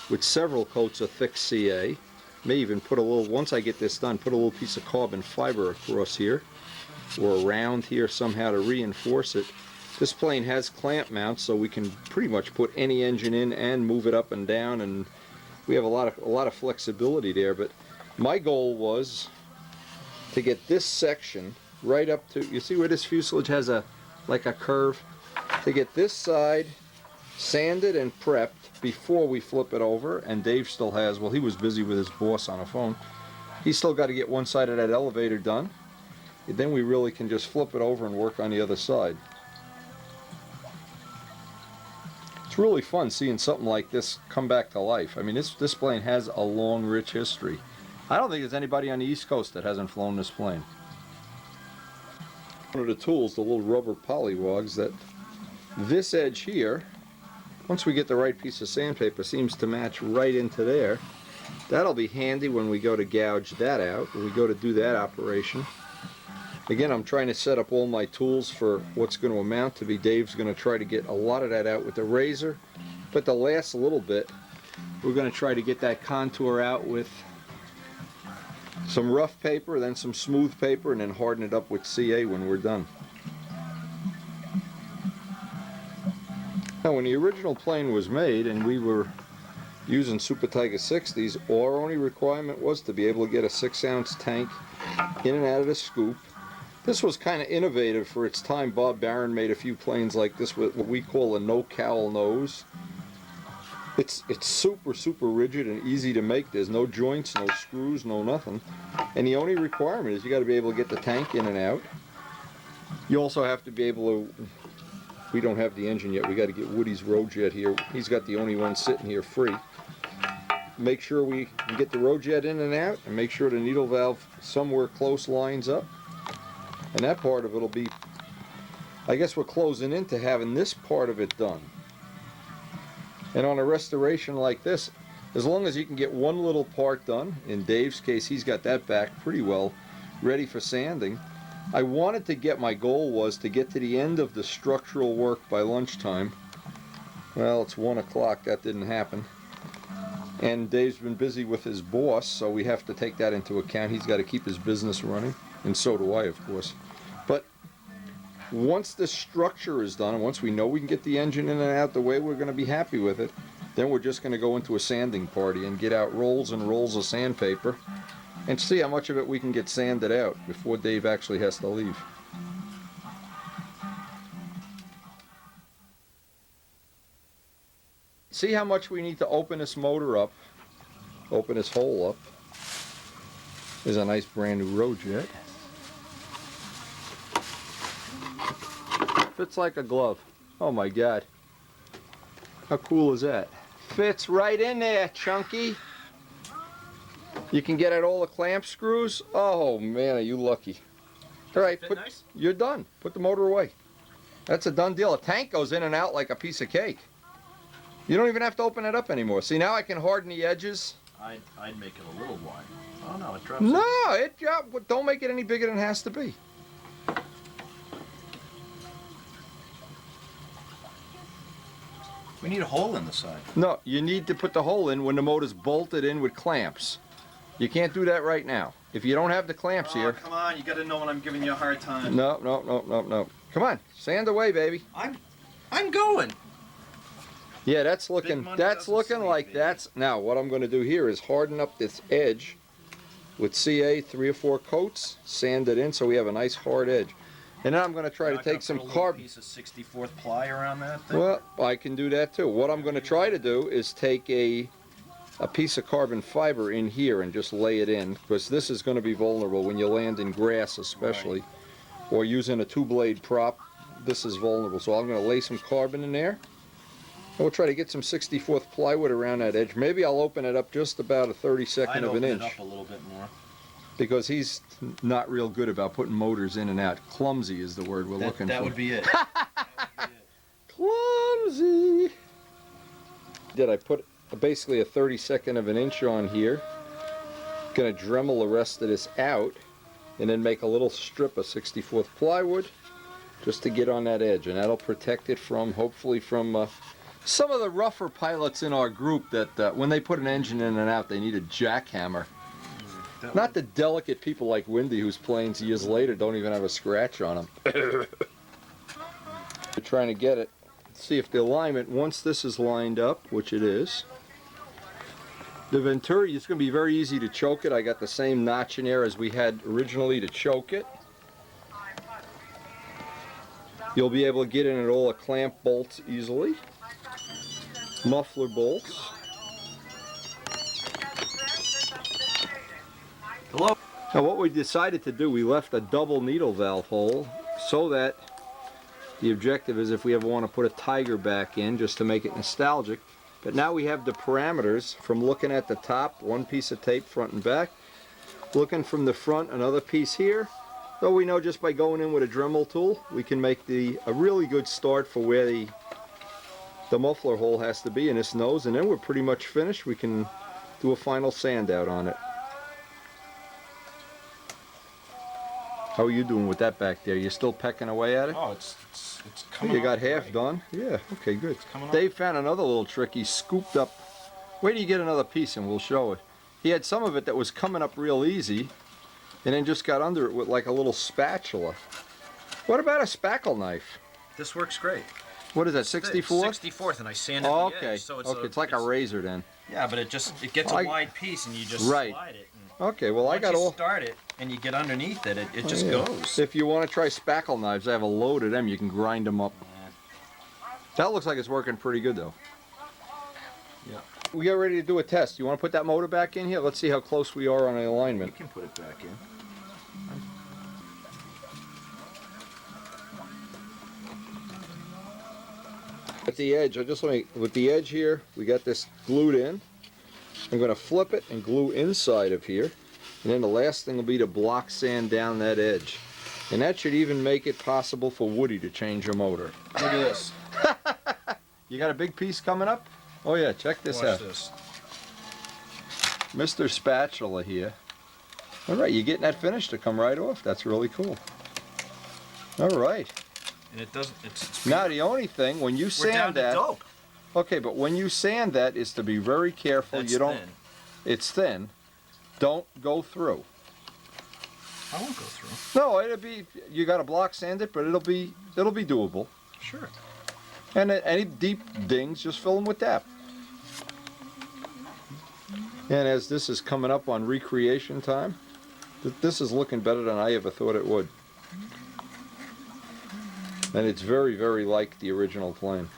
with several coats of thick CA. May even put a little, once I get this done, put a little piece of carbon fiber across here or around here somehow to reinforce it. This plane has clamp mounts, so we can pretty much put any engine in and move it up and down, and we have a lot of flexibility there. But my goal was to get this section right up to, you see where this fuselage has like a curve? To get this side sanded and prepped before we flip it over, and Dave still has, well, he was busy with his boss on a phone. He's still got to get one side of that elevator done. And then we really can just flip it over and work on the other side. It's really fun seeing something like this come back to life. I mean, this plane has a long, rich history. I don't think there's anybody on the East Coast that hasn't flown this plane. One of the tools, the little rubber polywogs, that this edge here, once we get the right piece of sandpaper, seems to match right into there. That'll be handy when we go to gouge that out, when we go to do that operation. Again, I'm trying to set up all my tools for what's going to amount to be. Dave's going to try to get a lot of that out with the razor, but the last little bit, we're going to try to get that contour out with some rough paper, then some smooth paper, and then harden it up with CA when we're done. Now, when the original plane was made and we were using Super Tiger 60s, our only requirement was to be able to get a 6-ounce tank in and out of the scoop. This was kind of innovative for its time. Bob Barron made a few planes like this with what we call a no-cowl nose. It's super, super rigid and easy to make. There's no joints, no screws, no nothing. And the only requirement is you got to be able to get the tank in and out. You also have to be able to, we don't have the engine yet, we got to get Woody's Rojet here. He's got the only one sitting here free. Make sure we can get the Rojet in and out, and make sure the needle valve somewhere close lines up. And that part of it will be, I guess we're closing into having this part of it done. And on a restoration like this, as long as you can get one little part done, in Dave's case he's got that back pretty well ready for sanding. I wanted to get, my goal was to get to the end of the structural work by lunchtime. Well, it's 1 o'clock, that didn't happen. And Dave's been busy with his boss, so we have to take that into account. He's got to keep his business running, and so do I, of course. But once the structure is done, and once we know we can get the engine in and out the way we're going to be happy with it, then we're just going to go into a sanding party and get out rolls and rolls of sandpaper and see how much of it we can get sanded out before Dave actually has to leave. See how much we need to open this motor up, open this hole up. There's a nice brand new Rojet. Fits like a glove. Oh my God. How cool is that? Fits right in there, chunky. You can get at all the clamp screws. Oh man, are you lucky. All right, Fit nice? you're done. Put the motor away. That's a done deal. A tank goes in and out like a piece of cake. You don't even have to open it up anymore. See, now I can harden the edges. I'd make it a little wide. Oh no, it drops. No, don't make it any bigger than it has to be. We need a hole in the side. No, you need to put the hole in when the motor's bolted in with clamps. You can't do that right now. If you don't have the clamps here. Come on, you gotta know when I'm giving you a hard time. No. Come on, sand away, baby. I'm going. Yeah, that's looking like baby. that's. Now, what I'm going to do here is harden up this edge with CA 3 or 4 coats, sand it in so we have a nice hard edge. And then I'm going to try to take some carbon. Piece of 64th ply around that thing. Well, I can do that too. What I'm going to try to do is take a piece of carbon fiber in here and just lay it in, because this is going to be vulnerable when you land in grass especially, or using a 2-blade prop. This is vulnerable, so I'm going to lay some carbon in there. And we'll try to get some 64th plywood around that edge. Maybe I'll open it up just about a 32nd of an inch. I'd open it up a little bit more. Because he's not real good about putting motors in and out. Clumsy is the word we're looking for. That would be it. Clumsy. Did I put basically a 32nd of an inch on here? Gonna Dremel the rest of this out and then make a little strip of 64th plywood just to get on that edge, and that'll protect it from, hopefully from some of the rougher pilots in our group that when they put an engine in and out, they need a jackhammer. Not the delicate people like Wendy, whose planes years later don't even have a scratch on them. We're trying to get it. See if the alignment, once this is lined up, which it is, the Venturi, it's going to be very easy to choke it. I got the same notch in there as we had originally to choke it. You'll be able to get in at all the clamp bolts easily. Muffler bolts. Hello? Now what we decided to do, we left a double needle valve hole so that the objective is if we ever want to put a Tiger back in just to make it nostalgic. But now we have the parameters from looking at the top, one piece of tape front and back. Looking from the front, another piece here. So we know just by going in with a Dremel tool, we can make a really good start for where the muffler hole has to be in this nose, and then we're pretty much finished. We can do a final sand out on it. How are you doing with that back there? You still pecking away at it? Oh, it's Oh, coming. you got off half great. done? Yeah, okay, good. coming off. Dave found another little trick. He scooped up. Wait till you get another piece and we'll show it. He had some of it that was coming up real easy and then just got under it with like a little spatula. What about a spackle knife? This works great. What is that, 64? 64th, and I sanded Oh, the okay. edge, so It's like a razor then. Yeah, but it gets I- a wide piece, and you just Right. slide it. And Okay, well I once got you all. start it, and you get underneath it, it just Yeah. goes. If you want to try spackle knives, I have a load of them. You can grind them up. That looks like it's working pretty good though. Yeah. We got ready to do a test. You want to put that motor back in here? Let's see how close we are on the You alignment. can put it back in. At the edge, with the edge here, we got this glued in. I'm going to flip it and glue inside of here. And then the last thing will be to block sand down that edge. And that should even make it possible for Woody to change a motor. Look at this. You got a big piece coming up? Oh yeah, check this Watch out. this. Mr. Spatula here. All right, you're getting that finish to come right off. That's really cool. All right. And it doesn't. It's Now the only thing, when you we're down sand to that, dope. okay, but when you sand that is to be very careful. That's You don't. thin. It's thin. Don't go through. I won't go through. No, it'll be. You got to block sand it, but it'll be doable. Sure. And any deep dings, just fill them with that. And as this is coming up on recreation time, this is looking better than I ever thought it would. And it's very, very like the original plane.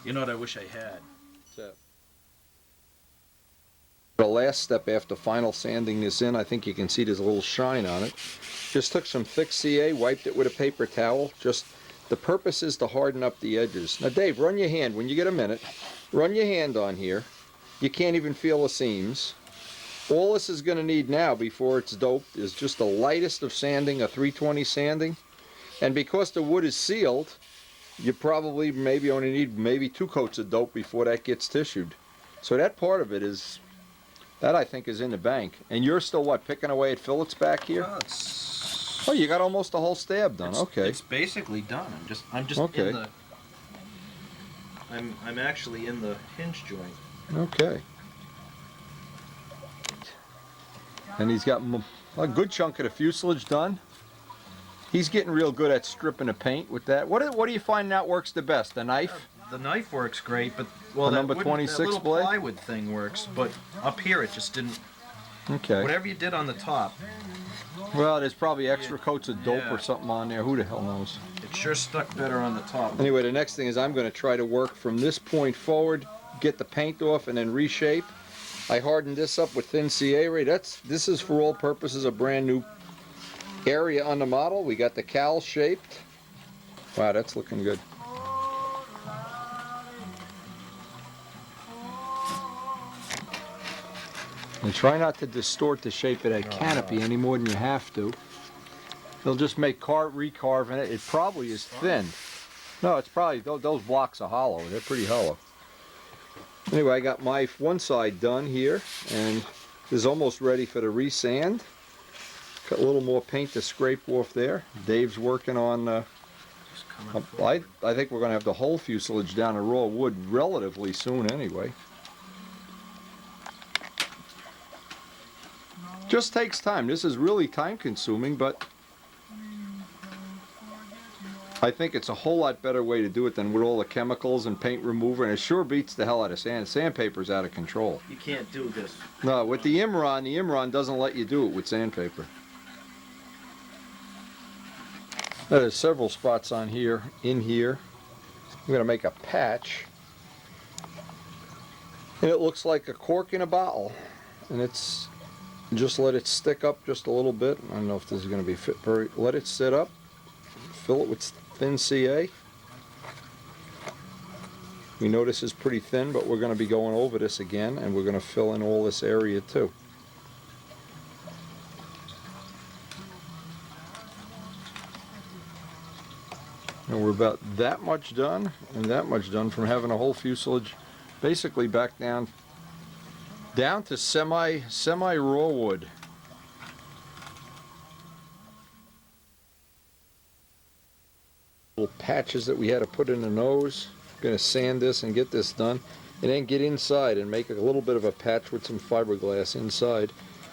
You know what I wish I had? The last step after final sanding this in, I think you can see there's a little shine on it. Just took some thick CA, wiped it with a paper towel. Just the purpose is to harden up the edges. Now Dave, run your hand when you get a minute. Run your hand on here. You can't even feel the seams. All this is going to need now before it's doped is just the lightest of sanding, a 320 sanding. And because the wood is sealed, you probably maybe only need maybe 2 coats of dope before that gets tissued. So that part of it is, that I think is in the bank. And you're still what, picking away at fillets back here? Oh, you got almost the whole stab done. Okay. It's basically done. I'm just Okay. in the. I'm actually in the hinge joint. Okay. And he's got a good chunk of the fuselage done. He's getting real good at stripping the paint with that. What do you find that works the best? The knife? The knife works great, but well, The that number wooden- 26 that little blade? plywood thing works, but up here it just didn't. Okay. Whatever you did on the top, Well, there's probably extra coats of dope Yeah. or something on there. Who the hell knows? it sure stuck better on the top. Anyway, the next thing is I'm going to try to work from this point forward, get the paint off, and then reshape. I hardened this up with thin CA ray. This is for all purposes a brand new area on the model. We got the cowl shaped. Wow, that's looking good. And try not to distort the shape of that canopy any more than you have to. They'll just make recarving it. It probably is thin. No, it's probably, those blocks are hollow. They're pretty hollow. Anyway, I got my one side done here, and is almost ready for the resand. Got a little more paint to scrape off there. Dave's working on, Just coming I think we're going to have the whole fuselage down to raw wood relatively soon anyway. Just takes time. This is really time consuming, but I think it's a whole lot better way to do it than with all the chemicals and paint remover, and it sure beats the hell out of sand. Sandpaper's out of control. You can't do this. No, with the Imron doesn't let you do it with sandpaper. Now, there's several spots on here, in here. I'm going to make a patch. And it looks like a cork in a bottle. And it's, just let it stick up just a little bit. I don't know if this is going to be fit. Let it sit up. Fill it with thin CA. We know this is pretty thin, but we're going to be going over this again, and we're going to fill in all this area too. And we're about that much done, and that much done from having a whole fuselage basically back down to semi raw wood. Little patches that we had to put in the nose. Gonna sand this and get this done, and then get inside and make a little bit of a patch with some fiberglass inside,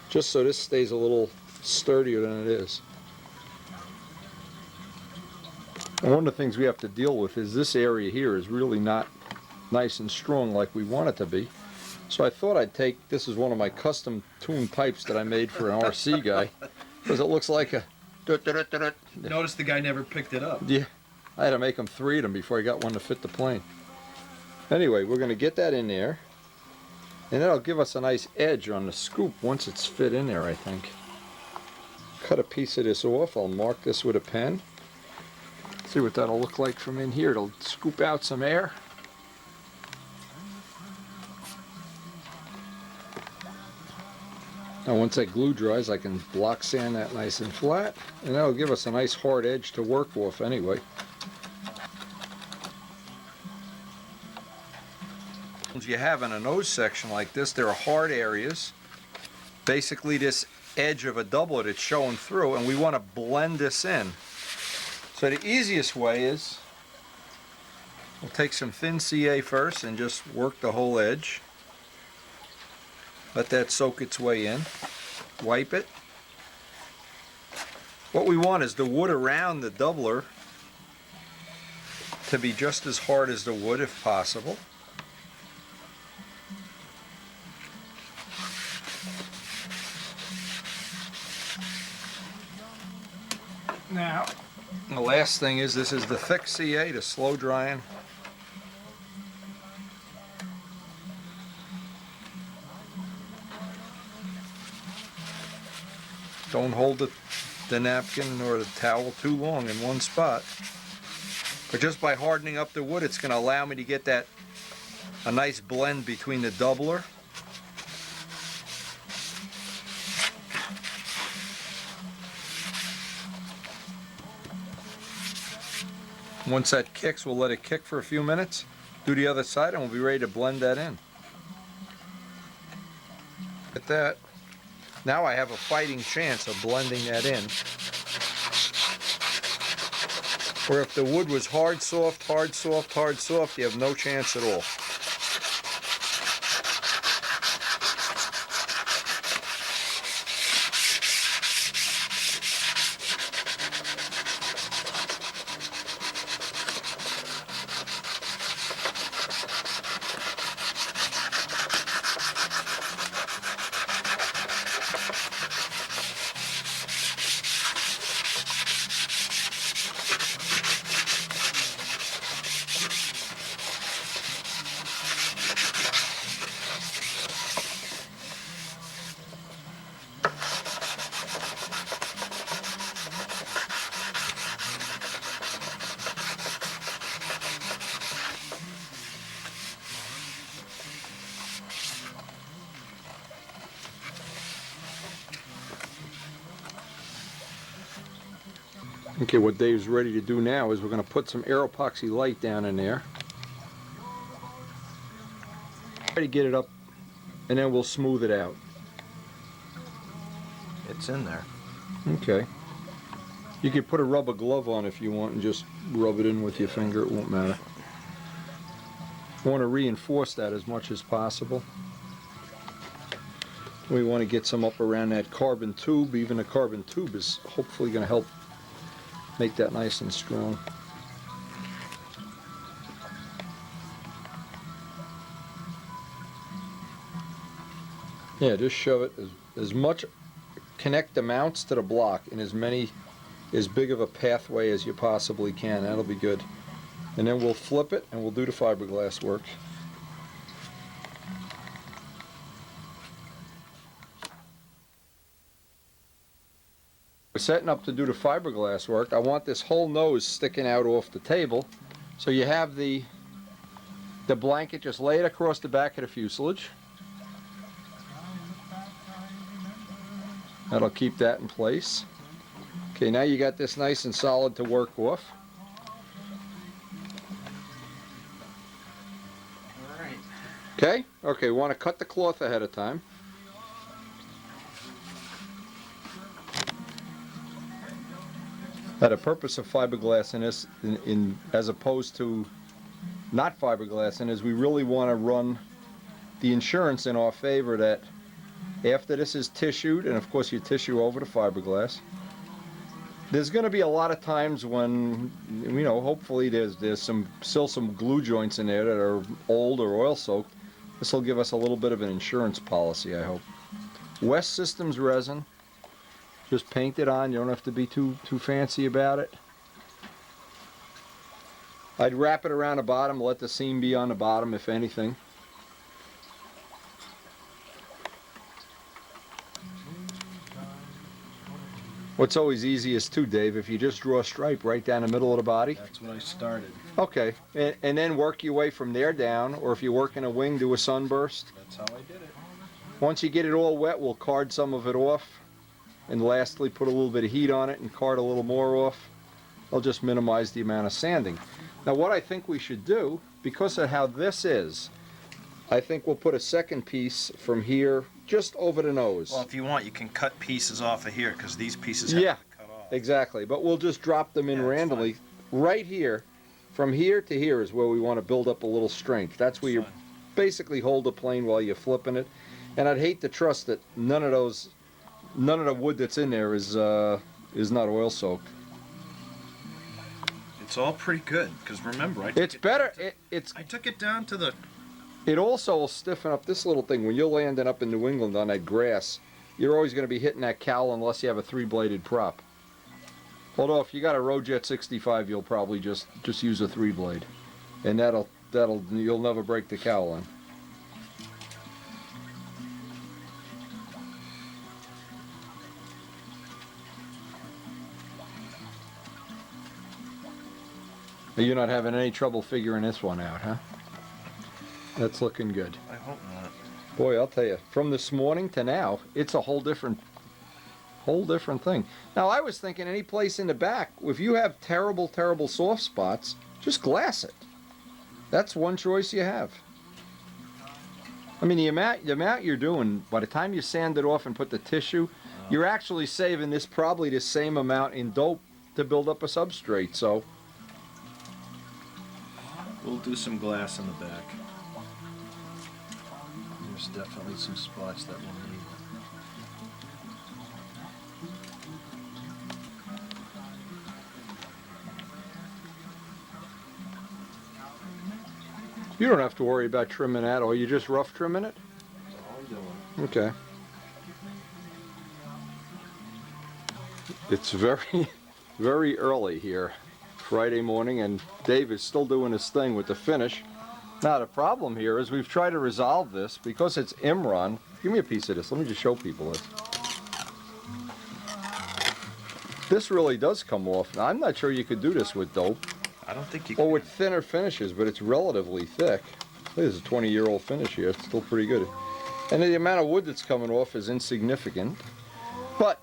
just so this stays a little sturdier than it is. And one of the things we have to deal with is this area here is really not nice and strong like we want it to be. So I thought I'd take, this is one of my custom tuned pipes that I made for an RC guy, because it looks like a Notice the guy never picked it up. yeah, I had to make him 3 of them before I got one to fit the plane. Anyway, we're going to get that in there, and that'll give us a nice edge on the scoop once it's fit in there, I think. Cut a piece of this off. I'll mark this with a pen. See what that'll look like from in here. It'll scoop out some air. Now once that glue dries, I can block sand that nice and flat, and that'll give us a nice hard edge to work off anyway. You have in a nose section like this, there are hard areas. Basically this edge of a doublet it's showing through, and we want to blend this in. So the easiest way is we'll take some thin CA first and just work the whole edge. Let that soak its way in. Wipe it. What we want is the wood around the doubler to be just as hard as the wood if possible. Now, the last thing is this is the thick CA, the slow drying. Don't hold the napkin or the towel too long in one spot. But just by hardening up the wood, it's going to allow me to get a nice blend between the doubler Once that kicks, we'll let it kick for a few minutes, do the other side, and we'll be ready to blend that in. At that, now I have a fighting chance of blending that in. Where if the wood was hard, soft, hard, soft, hard, soft, you have no chance at all. Okay, what Dave's ready to do now is we're going to put some air epoxy light down in there. Try to get it up, and then we'll smooth it out. It's in there. Okay. You could put a rubber glove on if you want and just rub it in with your finger, it won't matter. I want to reinforce that as much as possible. We want to get some up around that carbon tube. Even the carbon tube is hopefully going to help make that nice and strong. Yeah, just shove it as much, connect the mounts to the block in as big of a pathway as you possibly can. That'll be good. And then we'll flip it and we'll do the fiberglass work. We're setting up to do the fiberglass work. I want this whole nose sticking out off the table. So you have the blanket, just lay it across the back of the fuselage. That'll keep that in place. Okay, now you got this nice and solid to work off. Alright. Okay? Okay, we want to cut the cloth ahead of time. Now the purpose of fiberglass in this, as opposed to not fiberglass in, is we really want to run the insurance in our favor that after this is tissued, and of course you tissue over the fiberglass, there's going to be a lot of times when, you know, hopefully there's still some glue joints in there that are old or oil soaked. This will give us a little bit of an insurance policy, I hope. West Systems resin. Just paint it on. You don't have to be too fancy about it. I'd wrap it around the bottom, let the seam be on the bottom if anything. What's always easiest too, Dave, if you just draw a stripe right down the middle of the body. That's what I started. Okay, and then work your way from there down, or if you're working a wing, do a sunburst. That's how I did it. Once you get it all wet, we'll card some of it off. And lastly, put a little bit of heat on it and card a little more off. I'll just minimize the amount of sanding. Now what I think we should do, because of how this is, I think we'll put a second piece from here just over the nose. Well, if you want, you can cut pieces off of here because these pieces have to cut off. Exactly. But we'll just drop them in randomly. Right here, from here to here is where we want to build up a little strength. That's where you basically hold the plane while you're flipping it. And I'd hate to trust that none of the wood that's in there is not oil soaked. It's all pretty good because remember, I took it down to the. It also will stiffen up this little thing. When you're landing up in New England on that grass, you're always going to be hitting that cowl unless you have a 3-bladed prop. Although if you got a Rojet 65, you'll probably just use a 3-blade, and you'll never break the cowl in. You're not having any trouble figuring this one out, huh? That's looking good. I hope not. Boy, I'll tell you, from this morning to now, it's a whole different Whole different thing. Now I was thinking any place in the back, if you have terrible, terrible soft spots, just glass it. That's one choice you have. I mean, the amount you're doing, by the time you sand it off and put the tissue, you're actually saving this probably the same amount in dope to build up a substrate. So We'll do some glass in the back. There's definitely some spots that we'll need. you don't have to worry about trimming that, or you just rough trimming it? That's all I'm doing. Okay. It's very, very early here, Friday morning, and Dave is still doing his thing with the finish. Now the problem here is we've tried to resolve this because it's Imron. Give me a piece of this. Let me just show people this. This really does come off. Now I'm not sure you could do this with dope I don't think you or can. with thinner finishes, but it's relatively thick. This is a 20-year-old finish here. It's still pretty good. And the amount of wood that's coming off is insignificant. But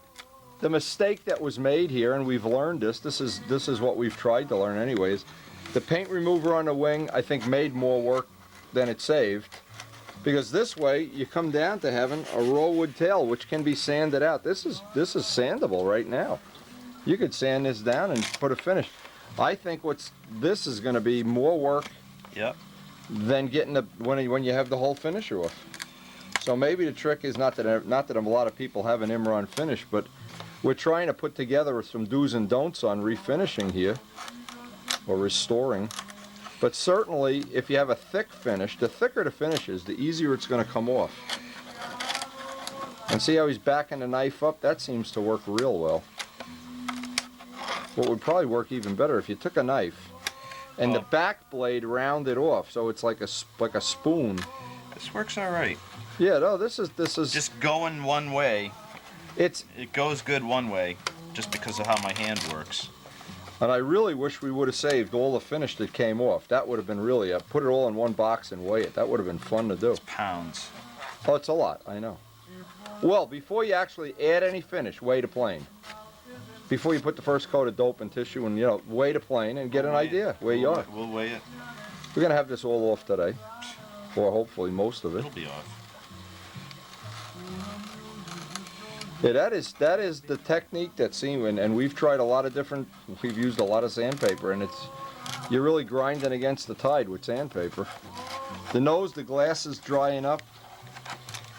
the mistake that was made here, and we've learned this is what we've tried to learn anyways, the paint remover on the wing, I think, made more work than it saved. Because this way, you come down to having a raw wood tail, which can be sanded out. This is sandable right now. You could sand this down and put a finish. I think this is going to be more work Yep. than getting when you have the whole finish off. So maybe the trick is not that a lot of people have an Imron finish, but we're trying to put together some do's and don'ts on refinishing here, or restoring. But certainly, if you have a thick finish, the thicker the finish is, the easier it's going to come off. And see how he's backing the knife up? That seems to work real well. What would probably work even better if you took a knife and the back blade rounded off, so it's like a spoon. This works all right. Yeah, no, this is Just going one way. it's. It goes good one way, just because of how my hand works. And I really wish we would have saved all the finish that came off. That would have been really put it all in one box and weigh it. That would have been fun to do. Pounds. Oh, it's a lot, I know. Well, before you actually add any finish, weigh the plane. Before you put the first coat of dope and tissue, and weigh the plane and get an idea where you are. We'll weigh it. We're gonna have this all off today, or hopefully most of it. It'll be off. Yeah, that is the technique that and we've tried a lot of different. We've used a lot of sandpaper, and you're really grinding against the tide with sandpaper. The glass is drying up.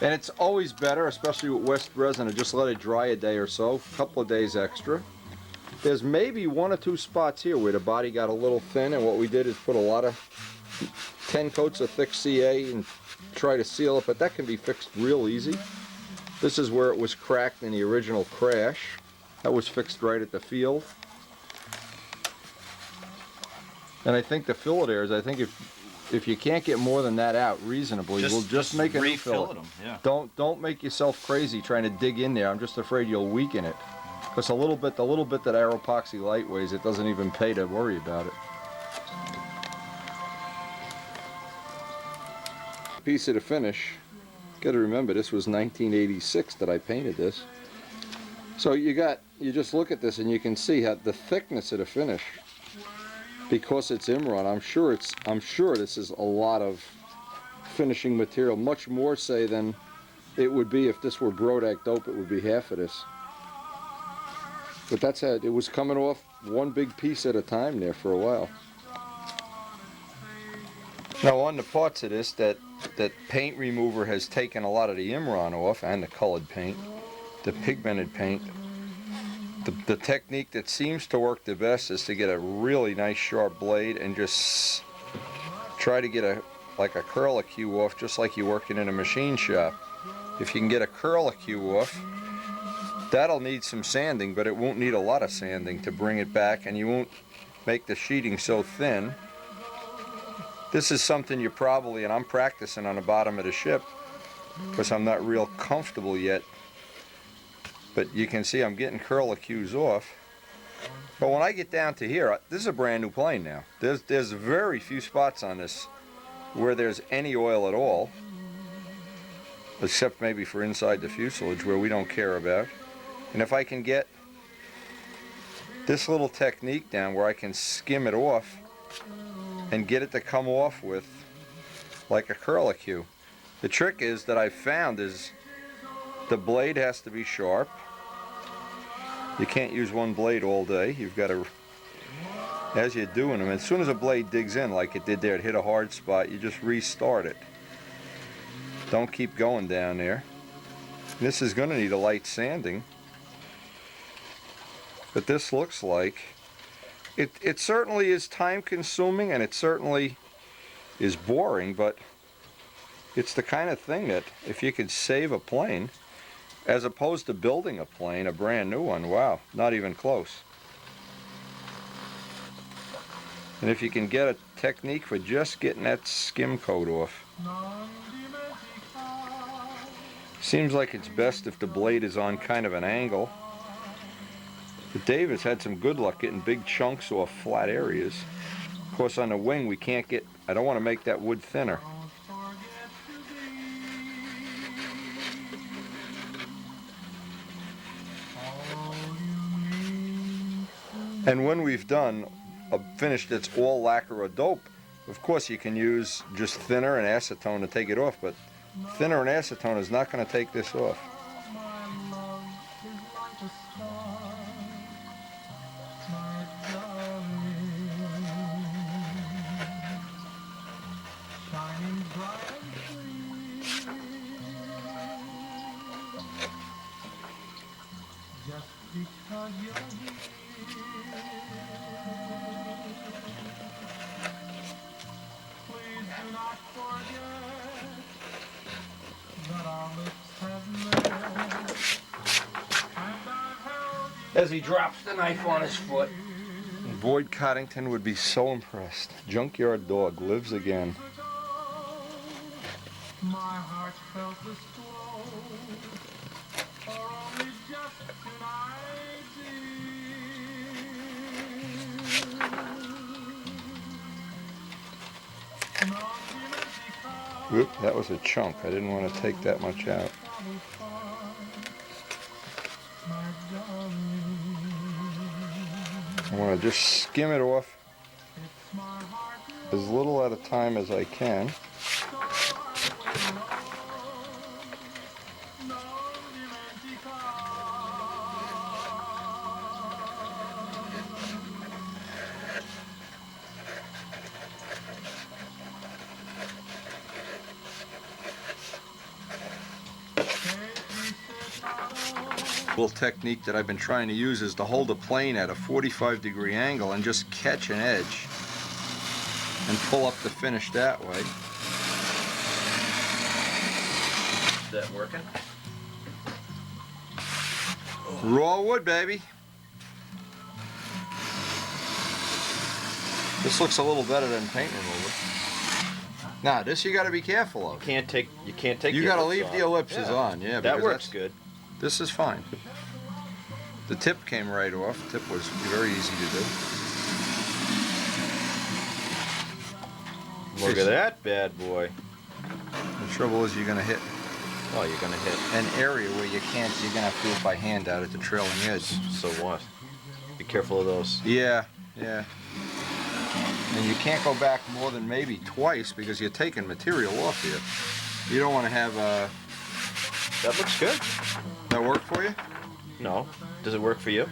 And it's always better, especially with West resin, to just let it dry a day or so, a couple of days extra. There's maybe one or two spots here where the body got a little thin, and what we did is put a lot of 10 coats of thick CA and try to seal it, but that can be fixed real easy. This is where it was cracked in the original crash. That was fixed right at the field. And I think the fillet airs, I think if you can't get more than that out reasonably, we'll just make a new fillet. them, yeah. Don't make yourself crazy trying to dig in there. I'm just afraid you'll weaken it. Because the little bit that Aeropoxy light weighs, it doesn't even pay to worry about it. Piece of the finish. Got to remember, this was 1986 that I painted this. So you just look at this and you can see how the thickness of the finish. Because it's Imron, I'm sure this is a lot of finishing material, much more say than it would be if this were Brodak dope. It would be half of this. But that's how it was coming off one big piece at a time there for a while. Now on the parts of this that paint remover has taken a lot of the Imron off, and the colored paint, the pigmented paint. The technique that seems to work the best is to get a really nice sharp blade and just try to get a curlicue off, just like you're working in a machine shop. If you can get a curlicue off, that'll need some sanding, but it won't need a lot of sanding to bring it back, and you won't make the sheeting so thin. This is something you probably, and I'm practicing on the bottom of the ship because I'm not real comfortable yet. But you can see I'm getting curlicues off. But when I get down to here, this is a brand new plane now. There's very few spots on this where there's any oil at all, except maybe for inside the fuselage where we don't care about. And if I can get this little technique down where I can skim it off and get it to come off with like a curlicue. The trick is that I've found is the blade has to be sharp. You can't use one blade all day. You've got to, as you're doing them, as soon as a blade digs in like it did there, it hit a hard spot, you just restart it. Don't keep going down there. This is going to need a light sanding. But this looks like, it certainly is time consuming and it certainly is boring, but it's the kind of thing that if you could save a plane, as opposed to building a plane, a brand new one, wow, not even close. And if you can get a technique for just getting that skim coat off. Seems like it's best if the blade is on kind of an angle. But Dave has had some good luck getting big chunks off flat areas. Of course, on the wing we can't get, I don't want to make that wood thinner. And when we've done a finish that's all lacquer or dope, of course you can use just thinner and acetone to take it off, but thinner and acetone is not going to take this off. As he drops the knife on his foot. Boyd Coddington would be so impressed. Junkyard Dog lives again. My heart felt this glow, or only just tonight. Whoop, that was a chunk. I didn't want to take that much out. I want to just skim it off as little at a time as I can. Little technique that I've been trying to use is to hold a plane at a 45-degree angle and just catch an edge and pull up the finish that way. Is that working? Raw wood, baby. This looks a little better than paint remover. Now, this you got to be careful of. You can't take. You got to leave the ellipses Yeah. on, yeah. That because works good. This is fine. The tip came right off. The tip was very easy to do. Look at that bad boy. The trouble is you're going to hit Oh, you're gonna hit. an area where you can't, you're going to have to do it by hand out at the trailing edge. So what? Be careful of those. Yeah, yeah. And you can't go back more than maybe twice because you're taking material off here. You don't want to have That looks good. that work for you? No. Does it work for you?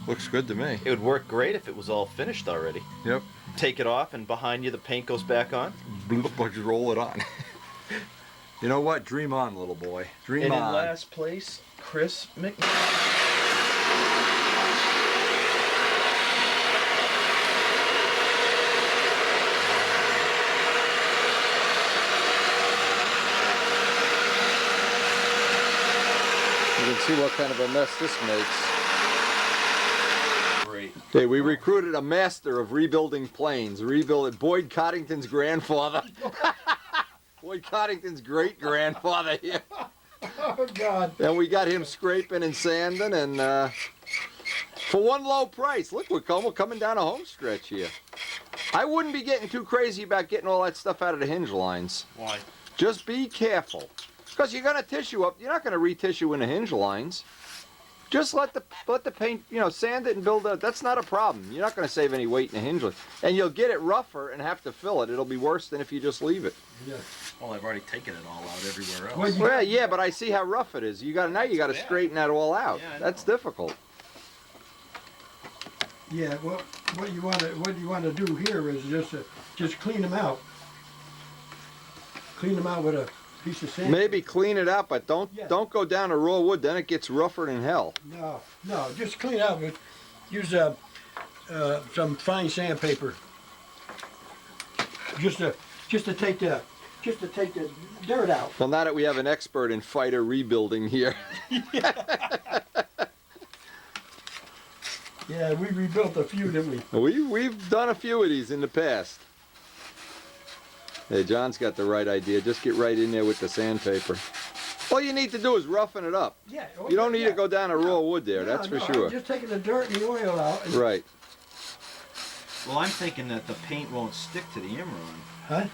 Looks good to me. It would work great if it was all finished already. Yep. Take it off and behind you the paint goes back on. Bloop, just roll it on. You know what? Dream on, little boy. Dream And on. in last place, Chris McNeil. You can see what kind of a mess this makes. Great. Okay, we recruited a master of rebuilding planes. Boyd Coddington's grandfather. Boyd Coddington's great-grandfather here. Oh, God. And we got him scraping and sanding, and for one low price. Look, we're coming down a home stretch here. I wouldn't be getting too crazy about getting all that stuff out of the hinge lines. Why? Just be careful. Because you're going to tissue up. You're not going to retissue in the hinge lines. Just let the paint, you know, sand it and build it. That's not a problem. You're not going to save any weight in the hinge, and you'll get it rougher and have to fill it. It'll be worse than if you just leave it. Yeah. Well, I've already taken it all out everywhere else. Well, you- Well, yeah, but I see how rough it is. You got now. You got to Yeah. straighten that all out. Yeah, I That's know. difficult. Yeah, well, what you want to do here is just clean them out. Clean them out with a piece of sand. Maybe clean it out, but don't Yeah. go down to raw wood. Then it gets rougher than hell. No, just clean it out with use some fine sandpaper. Just to take the dirt out. Well, now that we have an expert in fighter rebuilding here, Yeah, we rebuilt a few, didn't we? we've done a few of these in the past. Hey, John's got the right idea. Just get right in there with the sandpaper. All you need to do is roughen it up. Yeah. You don't need to go down to raw wood there. That's for sure. I'm just taking the dirt and the oil out. and- Right. Well, I'm thinking that the paint won't stick to the Imron. Huh?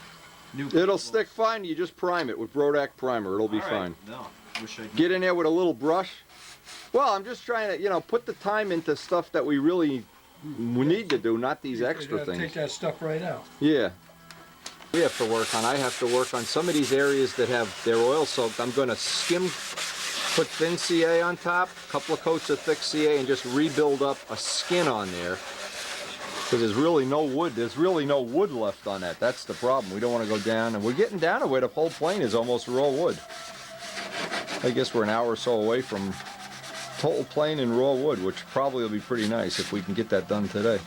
New It'll paint stick fine. You just prime it with Brodak primer. It'll be won't- All right. fine. No, wish I. Get in there with a little brush. Well, I'm just trying to, you know, put the time into stuff that we really need to do, not these extra Take things. that stuff right out. Yeah. We have to work on. I have to work on some of these areas that have their oil soaked. I'm going to put thin CA on top, a couple of coats of thick CA, and just rebuild up a skin on there. Because there's really no wood. There's really no wood left on that. That's the problem. We don't want to go down, and we're getting down to where the whole plane is almost raw wood. I guess we're an hour or so away from total plane and raw wood, which probably will be pretty nice if we can get that done today.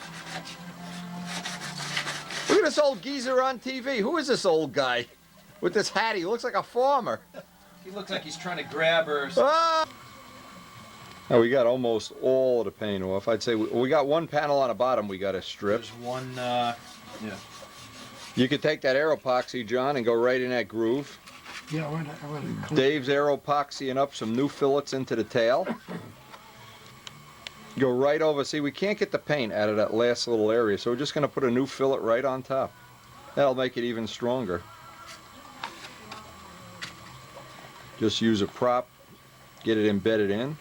Look at this old geezer on TV. Who is this old guy with this hat? He looks like a farmer. He looks like he's trying to grab her. Ah! Now we got almost all of the paint off. I'd say we got one panel on the bottom we got to strip. There's one. Yeah. You could take that Aeropoxy, John, and go right in that groove. Yeah, I want to. Dave's Aeropoxying up some new fillets into the tail. Go right over. See, we can't get the paint out of that last little area, so we're just going to put a new fillet right on top. That'll make it even stronger. Just use a prop, get it embedded in.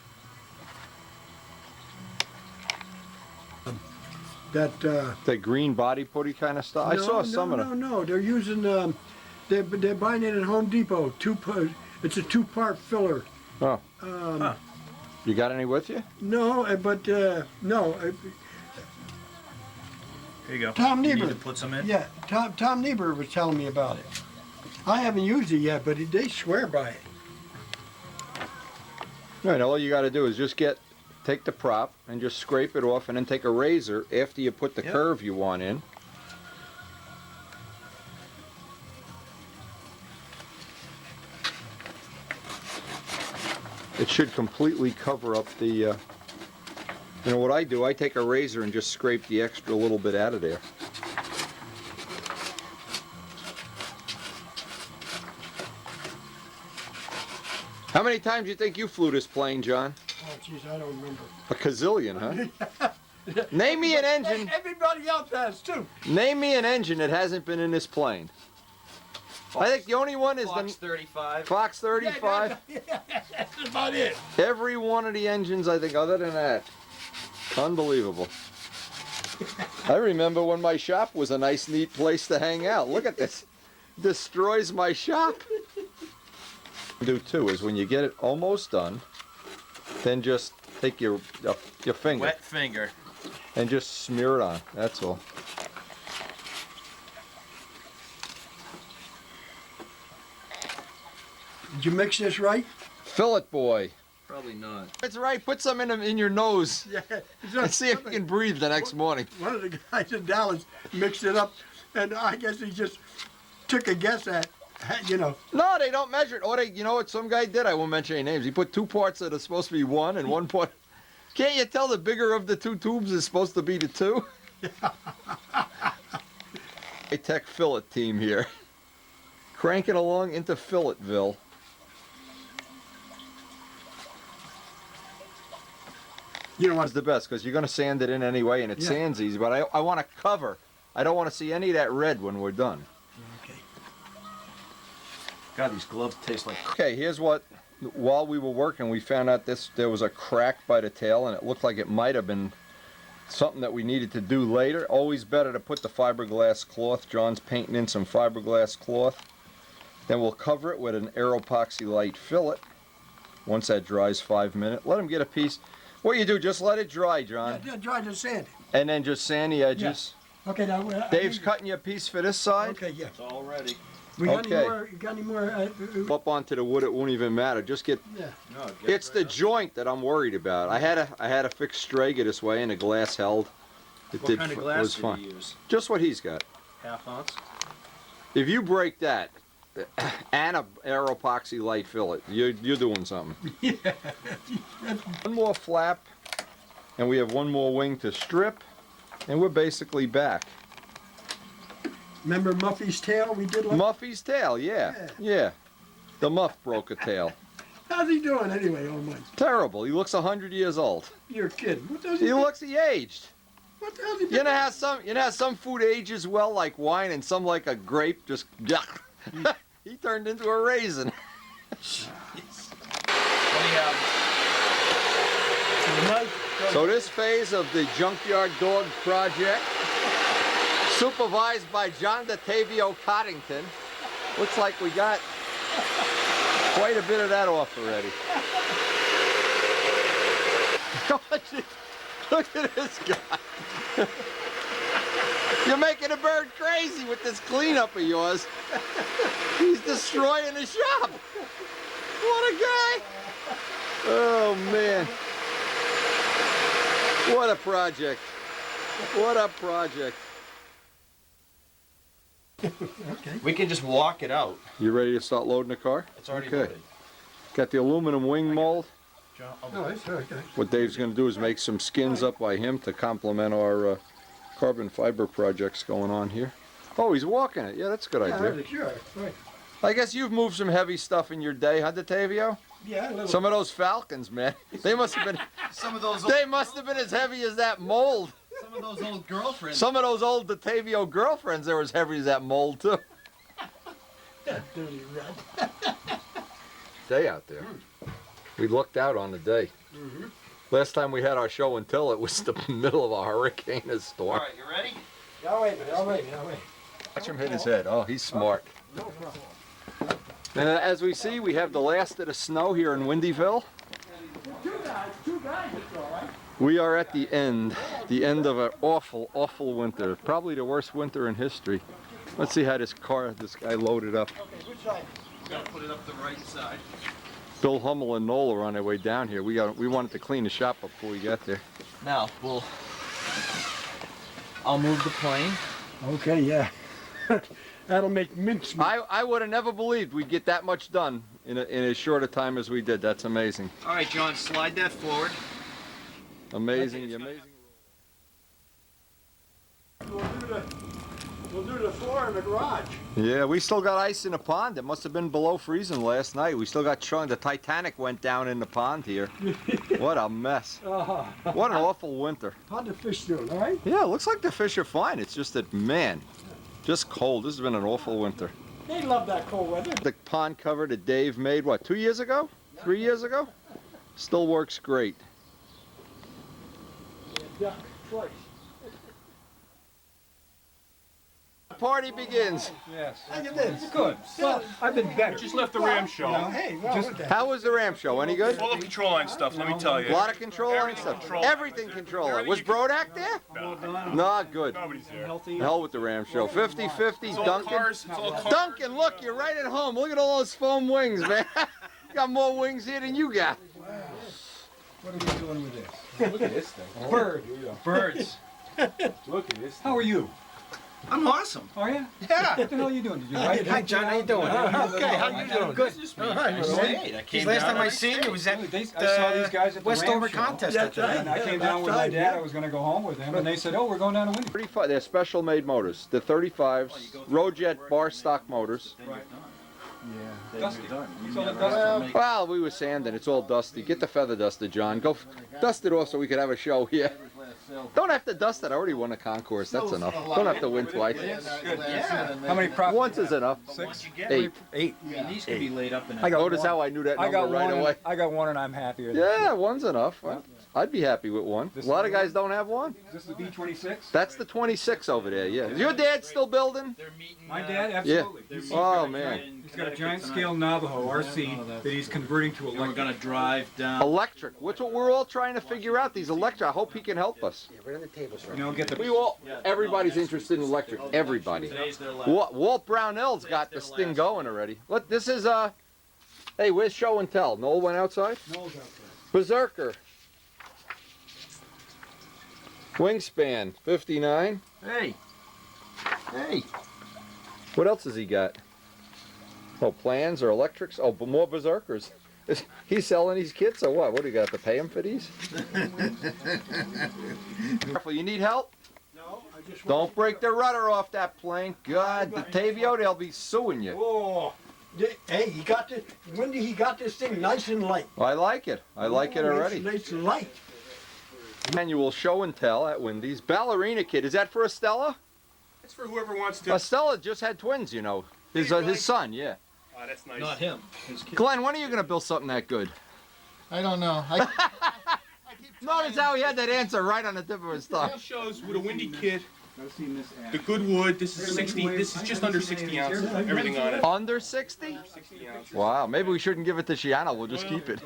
That green body putty kind of stuff. I saw some of them. No, they're using they're buying it at Home Depot. It's a two-part filler. Oh. You got any with you? No, but no. Here you go. Tom You need Niebuhr. to put some in. Yeah, Tom Niebuhr was telling me about it. I haven't used it yet, but they swear by it. Right, all you got to do is just take the prop and just scrape it off, and then take a razor after you put the Yep. curve you want in. It should completely cover up the, you know what I do? I take a razor and just scrape the extra little bit out of there. How many times do you think you flew this plane, John? Oh, jeez, I don't remember. A gazillion, huh? Name me an engine. Everybody else has too. Name me an engine that hasn't been in this plane. I think the only one is Fox the 35. Fox 35. That's about it. Every one of the engines, I think, other than that. Unbelievable. I remember when my shop was a nice, neat place to hang out. Look at this. Destroys my shop. Do too is when you get it almost done, then just take your finger Wet finger. and just smear it on. That's all. Did you mix this right? Fillet boy. Probably not. It's right. Put some in your nose Yeah. and see if you can breathe the next morning. One of the guys in Dallas mixed it up, and I guess he just took a guess at, No, they don't measure it. Or they, you know what some guy did? I won't mention any names. He put two parts that are supposed to be one and one part. Can't you tell the bigger of the two tubes is supposed to be the two? High-tech fillet team here. Cranking along into Filletville. You know what? It's the best because you're going to sand it in anyway, and it Yeah. sands easy. But I want to cover. I don't want to see any of that red when we're done. Okay. God, these gloves taste like. Okay, here's what while we were working, we found out there was a crack by the tail, and it looked like it might have been something that we needed to do later. Always better to put the fiberglass cloth. John's painting in some fiberglass cloth. Then we'll cover it with an Aeropoxy light fillet. Once that dries 5 minutes, let them get a piece. What you do, just let it dry, John. Yeah, dry to sand. And then just sand the edges. Okay, now. Dave's cutting you a piece for this side. Okay, yeah. It's all ready. We got Okay. any more? You got any more? Up onto the wood, it won't even matter. Just get. Yeah. No, It's the joint that I'm worried about. I had a fixed Strega this way, and the glass held. It What kind of it glass was did fine. you use? Just what he's got. Half ounce? If you break that, and a Aeropoxy light fillet, you're doing something. One more flap, and we have one more wing to strip, and we're basically back. Remember Muffy's tail we did? Muffy's tail, yeah. The muff broke a tail. How's he doing anyway, old man? Terrible. He looks 100 years old. You're kidding. What does He aged. What the hell's he You know how some food ages well like wine, and some like a grape just yuck. He turned into a raisin. What do you have? So this phase of the Junkyard Dog project, supervised by John DeTavio Coddington, looks like we got quite a bit of that off already. Look at this guy. You're making a bird crazy with this cleanup of yours. He's destroying the shop. What a guy. Oh, man. What a project. What a project. Okay. We can just walk it out. You ready to start loading the car? It's already Okay. loaded. Got the aluminum wing mold. John, Oh, it's okay. What Dave's going to do is make some skins up by him to complement our carbon fiber projects going on here. Oh, he's walking it. Yeah, that's a good idea. Yeah, sure. Right. I guess you've moved some heavy stuff in your day, huh, DeTavio? Yeah, a little. Some of those Falcons, man. They must have been. some of those They must have been as heavy as that mold. some of those old girlfriends. Some of those old DeTavio girlfriends, they were as heavy as that mold too. Dirty rat. Day out there. We lucked out on the day. Last time we had our show and tell, it was the middle of a hurricane and All storm. right, you ready? I'll wait a minute. I'll wait a minute. I'll wait. Watch him hit his head. Oh, he's smart. No problem. And as we see, we have the last of the snow here in Windyville. Two guys, it's all right. We are at the end of an awful, awful winter. Probably the worst winter in history. Let's see how this guy loaded up. Okay, which side? Gotta put it up the right side. Bill Hummel and Noel are on their way down here. We wanted to clean the shop up before we got there. Now, I'll move the plane. Okay, yeah. That'll make mincemeat. I would have never believed we'd get that much done in as short a time as we did. That's amazing. All right, John, slide that forward. Amazing, amazing. We'll do the floor in the garage. Yeah, we still got ice in the pond. It must have been below freezing last night. We still got the Titanic went down in the pond here. What a mess. What an awful winter. How'd the fish doing, all right? Yeah, it looks like the fish are fine. It's just that, man, just cold. This has been an awful winter. They love that cold weather. The pond cover that Dave made, what, 2 years ago? 3 years ago? Still works great. Duck, twice. Party begins. Yes. How you been? Good. Well, I've been better. Just left the Ram show. Hey, well, Just- what the- How was the Ram show? Any good? Full of control line stuff, let me tell you. A lot of control line Everything stuff. control line. Everything control line. Everything Was you can- Brodak there? Not good. Nobody's there. Healthy. Hell with the Ram show. 50-50, It's all Duncan. cars. It's all cars. Duncan, look, you're right at home. Look at all those foam wings, man. You got more wings here than you got. What are we doing with this? Look at this thing. Bird. Birds. Look at this How are you? I'm awesome. Are you? Yeah. What the hell are you doing? Did you write Hi, John. How you doing? Okay, how you doing? Good. Last time I seen you was at I saw these guys at the Westover Ram show. contest. Yeah, at the And I came down with my dad. I was going to go home with him, and they said, "Oh, we're going down to Windy." 35, they're special made motors. The 35s, Rojet bar stock motors. Dusty. So the dust. Well, we were sanding. It's all dusty. Get the feather duster, John. Go dust it off so we could have a show here. Don't have to dust it. I already won a concourse. That's enough. Don't have to win twice. How many properties? Once is enough. Once you get 8. 8. these can be laid up in I got Notice one. how I knew that I number got right one. away. I got one, and I'm happier. than Yeah, one's enough. I'd be happy with one. A lot of guys don't have one. Is this the B26? That's the 26 over there, yeah. Is your dad still building? They're meeting. My dad, Yeah. absolutely. Oh, man. He's got a giant scale Navajo RC that he's converting to We're electric. gonna drive down. Electric. What's what we're all trying to figure out, these electric. I hope he can help us. You know, get We the. all, everybody's interested in electric. Everybody. Today's their last. Walt Brownell's got this thing going already. Look, this is, hey, where's show and tell? Noel went outside? Noel's out Berserker. Wingspan, 59. Hey. Hey. What else has he got? Oh, plans or electrics? Oh, but more Berserkers. He's selling these kits or what? What do you got to pay him for these? Careful, you need help? No, I just Don't break the rudder off that plane. God, Tavio, they'll be suing you. Oh, hey, he got this. Wendy, he got this thing nice and light. I like it. I like it Oh, already. Nice and light. Annual show and tell at Wendy's. Ballerina kit. Is that for Estella? It's for whoever wants to. Estella just had twins, you know. His son, yeah. Oh, that's nice. Not him. His kid. Glenn, when are you going to build something that good? I don't know. I keep Notice how he had that answer right on the tip of his tongue. This shows with a windy kit, I've seen this ad. the good wood. This is 60. This is just under 60 ounces. Everything on it. Under 60? 60 ounces. Wow, maybe we shouldn't give it to Shiana. We'll just keep it.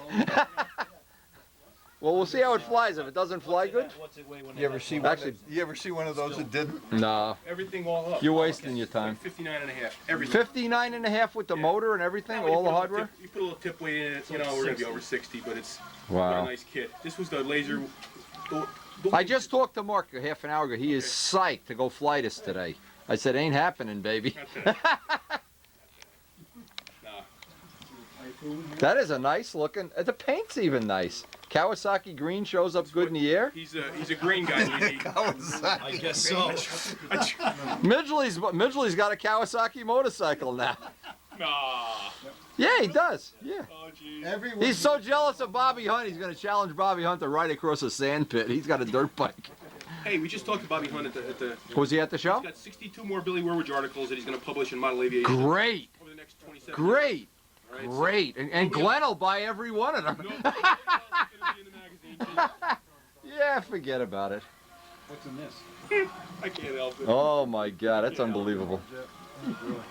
Well, we'll see how it flies. If it doesn't fly good, What's it weigh when You ever see one? Actually- You ever see one of those that didn't? no. Everything all up. You're wasting your time. 59 and a half. Everything. 59 and a half with the motor and everything, Now, when you all the put a little hardware? tip- You put a little tip weight in it. You know, we're gonna be over 60, but it's a Wow. nice kit. This was the laser. I just talked to Mark a half an hour ago. He is psyched to go fly this today. I said, ain't happening, baby. That is a nice looking, the paint's even nice. Kawasaki green shows up good in the air. He's a green guy. You need. I guess so. Midgley's got a Kawasaki motorcycle now. Nah. Yeah, he does. Yeah. Oh, geez. Everyone. He's so jealous of Bobby Hunt, he's going to challenge Bobby Hunt to ride across a sand pit. He's got a dirt bike. Hey, we just talked to Bobby Hunt at the. Was he at the show? He's got 62 more Billy Werwidge articles that he's going to publish in Model Aviation Great. over the next 27 Great. years. All right, so- Great. And Glenn will buy every one of them. No, it's gonna be in the magazine. Yeah, forget about it. What's in this? I can't help it. Oh my God, that's unbelievable.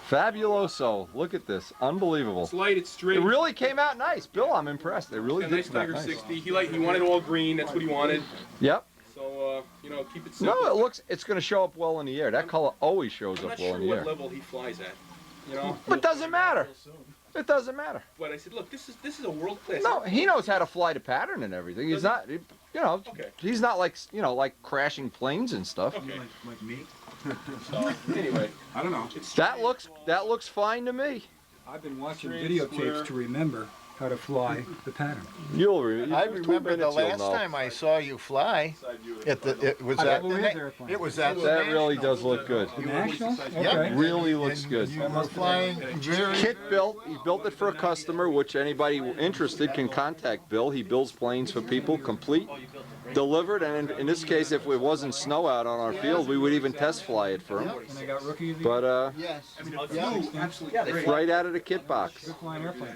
Fabuloso. Look at this. Unbelievable. It's light, it's straight. It really came out nice. Bill, I'm impressed. It really Got a did nice come out Tiger nice. 60. He wanted all green. That's what he wanted. Yep. So keep it simple. No, it's going to show up well in the air. That color always shows I'm up not well sure in the what air. level he flies at. You know. But it doesn't matter. It doesn't matter. But I said, look, this is a world class. No, he knows how to fly the pattern and everything. He's not, Okay. he's not like, like crashing planes and stuff. Okay. Like me? So anyway, I don't know. it's That looks fine to me. I've been watching Straight, videotapes square. to remember how to fly the pattern. I remember the last time I saw you fly. side view. It was I at flew the his airplane. it was at the That really National. does look good. The National? Yeah. Okay. Really looks And good. You were flying very. Kit built. He built it for a customer, which anybody interested can contact Bill. He builds planes for people, complete, delivered, and in this case, if it wasn't snow out on our field, we would even test fly it for him. And I got rookie of the But Yes. Flew absolutely great. right out of the kit box. good flying airplane.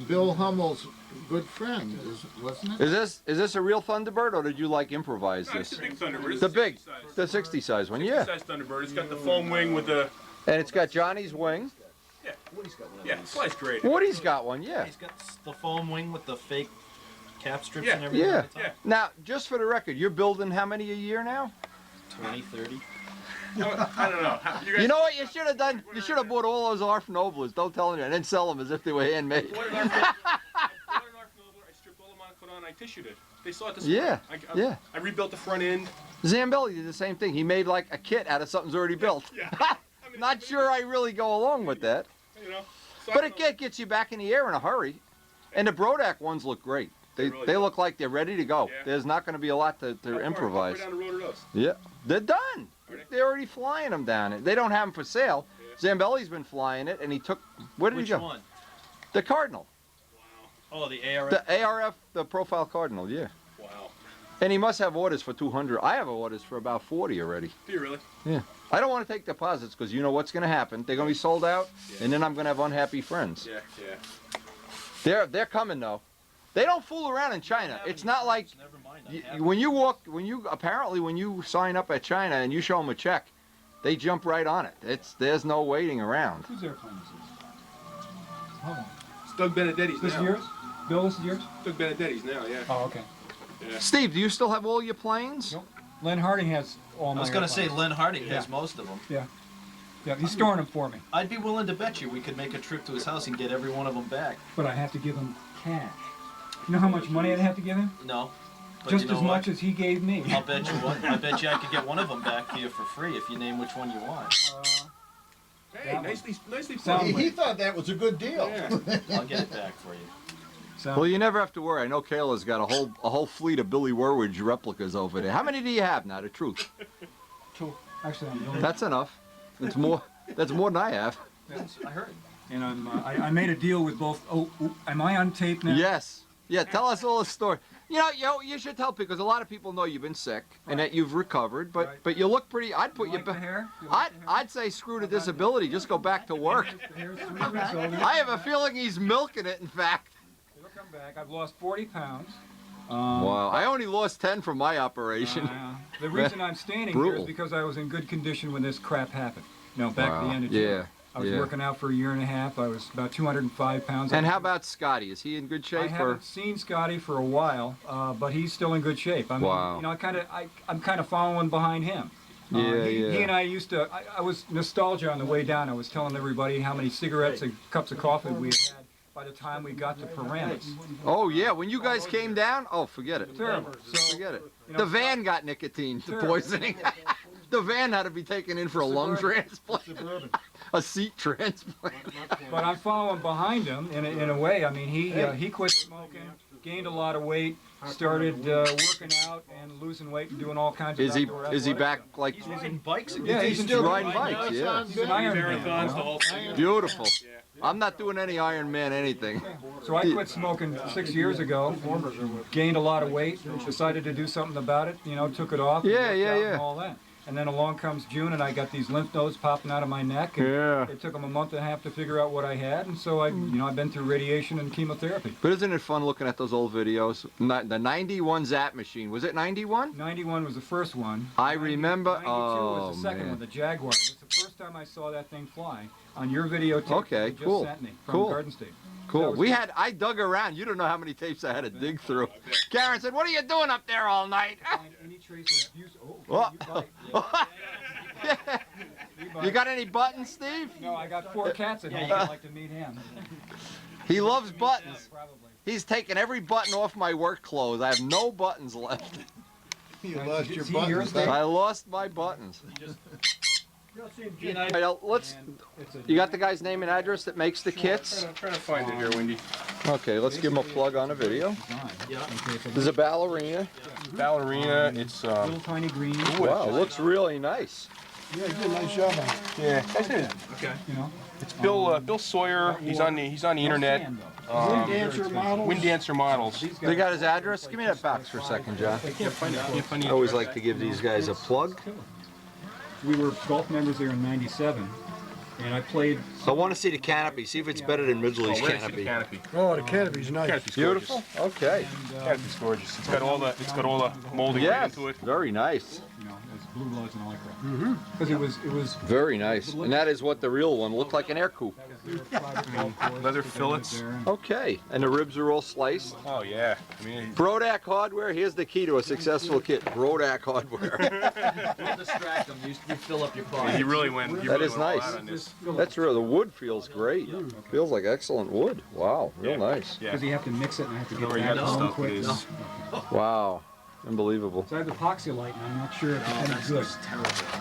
Bill Hummel's good friend, wasn't it? Is this a real Thunderbird, or did you like improvise No, it's this? a big Thunderbird. It's The a big, 60 size. the 60 size one, yeah. 60 size Thunderbird. It's got the foam wing with the. And it's got Johnny's wing. Yeah, it flies great. Woody's got one, yeah. He's got the foam wing with the fake cap strips Yeah. and everything. Yeah. on the top. Yeah. Now, just for the record, you're building how many a year now? 20, 30. I don't know. You guys, You know what you should have done? You should have bought all those ARF Noblers, don't tell them, and then sell them as if they were handmade. What did our I stripped all the monoclone, I tissued it. They saw it this Yeah, yeah. I rebuilt the front end. Zambelli did the same thing. He made like a kit out of something's already built. Yeah. I mean, Not sure I really go along with that. You know. So But I it gets you back in the air in a hurry. And the Brodak ones look great. They really they do. look like they're ready to go. Yeah. There's not going to be a lot to How far improvise. down the road are those? Yeah, they're done. Are they? They're already flying them down. They don't have them for sale. Yeah. Zambelli's been flying it, and he took. Where did Which he go? one? The Cardinal. Oh, the ARF. The ARF, the Profile Cardinal. Yeah. Wow. And he must have orders for 200. I have orders for about 40 already. Do you really? Yeah. I don't want to take deposits because you know what's going to happen. They're going to be sold out, and then I'm going to have unhappy friends. Yeah. They're coming though. They don't fool around in China. It's not like Never mind. when you sign up at China and you show them a check, they jump right on it. There's no waiting around. Whose airplane is this? Hold on. It's Doug Benedetti's This is now. yours? Bill, this is yours? Doug Benedetti's now, yeah. Oh, okay. Steve, do you still have all your planes? Nope. Len Harding has all my I was gonna say airplanes. Len Harding Yeah. has most of them. Yeah, he's storing them for me, I'd be willing to bet you we could make a trip to his house and get every one of them back. but I have to give him cash. You know how much money I'd have to give him? No. But Just you know as what? much as he gave me. I'll bet you what. I bet you I could get one of them back to you for free if you name which one you want. Hey, That nicely Sound played. He thought that was a good deal. Yeah. I'll get it back for you. So, Well, you never have to worry. I know Kayla's got a whole fleet of Billy Werwidge replicas over there. How many do you have now? The truth. two. Actually, I'm building. That's enough. That's more. That's more than I have. I heard. And I made a deal with both. Oh, am I on tape now? Yes. Yeah. Tell us all the story. You should tell people because a lot of people know you've been sick and that you've recovered, but Right. but you look pretty. I'd put You you. like the hair? You I'd like the hair? I'd say screw the disability. Just go back to work. The hair's 3 weeks old. I have a feeling he's milking it. In fact. It'll come back. I've lost 40 pounds. Wow. I only lost 10 from my operation. The reason I'm standing here Brutal. is because I was in good condition when this crap happened. Back at the Wow. end of June. Yeah. I was yeah. working out for a year and a half. I was about 205 pounds. And how about Scotty? Is he in good I shape? Or haven't seen Scotty for a while, but he's still in good shape. I mean, Wow. I'm kind of following behind him. Yeah, He yeah. and I used to. I was nostalgia on the way down. I was telling everybody how many cigarettes and cups of coffee we had by the time we got to Paramus. Oh yeah, when you guys came down, oh forget it. Terrible. So Forget it. you know, The van got nicotine poisoning. The van had to be taken in for a lung transplant, a seat transplant. But I'm following behind him in a way. I mean, he quit smoking, gained a lot of weight, started working out and losing weight and doing all kinds of. Is he outdoor back athletics. like He's riding bikes again. Yeah, he's he's still riding bikes? Yeah, He's an Iron Man, Marathons, you the know? whole thing. beautiful. I'm not doing any Iron Man anything. So I quit smoking 6 years ago, gained a lot of weight, decided to do something about it, took it off. and Yeah, worked yeah, out yeah. And all that. And then along comes June and I got these lymph nodes popping out of my neck. And Yeah. it took them a month and a half to figure out what I had. And so I've been through radiation and chemotherapy. But isn't it fun looking at those old videos? The 91 Zap machine. Was it 91? 91 was the first one. I remember. 92 Oh was the second man. one, the Jaguar. It was the first time I saw that thing fly on your videotape Okay, that you just cool, sent me from cool. Garden State. Cool. was- I dug around. You don't know how many tapes I had to dig through. Karen said, "What are you doing up there all night?" Find any trace of abuse. What? You bite. You bite. You got any buttons, Steve? No, I got 4 cats at home. I'd like to meet him. He loves buttons. Probably. He's taken every button off my work clothes. I have no buttons left. You lost your Is he yours, buttons. Dave? I lost my buttons. He and I. Hey, let's. It's a You got the guy's name and address that makes the kits? I'm trying to find it here, Wendy. Okay, let's give him a plug on the video. design. Yeah. Okay, it's a There's a ballerina. Ballerina, it's little tiny green. Wow, looks really nice. Yeah, you did a nice job on it. yeah. Guy's name is- You know. It's Bill Sawyer. He's on the internet. Sand, though. Wind dancer models. Wind Dancer Models. These They guys- got his address? Give me that box for a second, John. Can't find I the always address. like to give these guys a plug. We were golf members there in '97, and I played. I want to see the canopy. See if it's better than Ridgely's Oh, where's the canopy. canopy? Oh, the canopy's nice. Canopy's Beautiful. Okay. And, Canopy's gorgeous. It's got all the molding right Yes. into it. Very nice. There's blue lights and all that crap. Because it was. Very nice. And that is what the real one looked like, an air coupe. Leather fillets. Okay. And the ribs are all sliced. Oh yeah. I mean, Brodak Hardware. Here's the key to a successful kit. Brodak Hardware. Don't distract them. You fill up your car. he really went. He That really is went all nice. out on this. That's real. The wood feels great. Feels like excellent wood. Wow. Real Yeah. nice. Yeah. Because you have to mix it and I have to I get know where you back got the home stuff. quick. It is. Wow. Unbelievable. So I have epoxylite and I'm not sure if it's any good.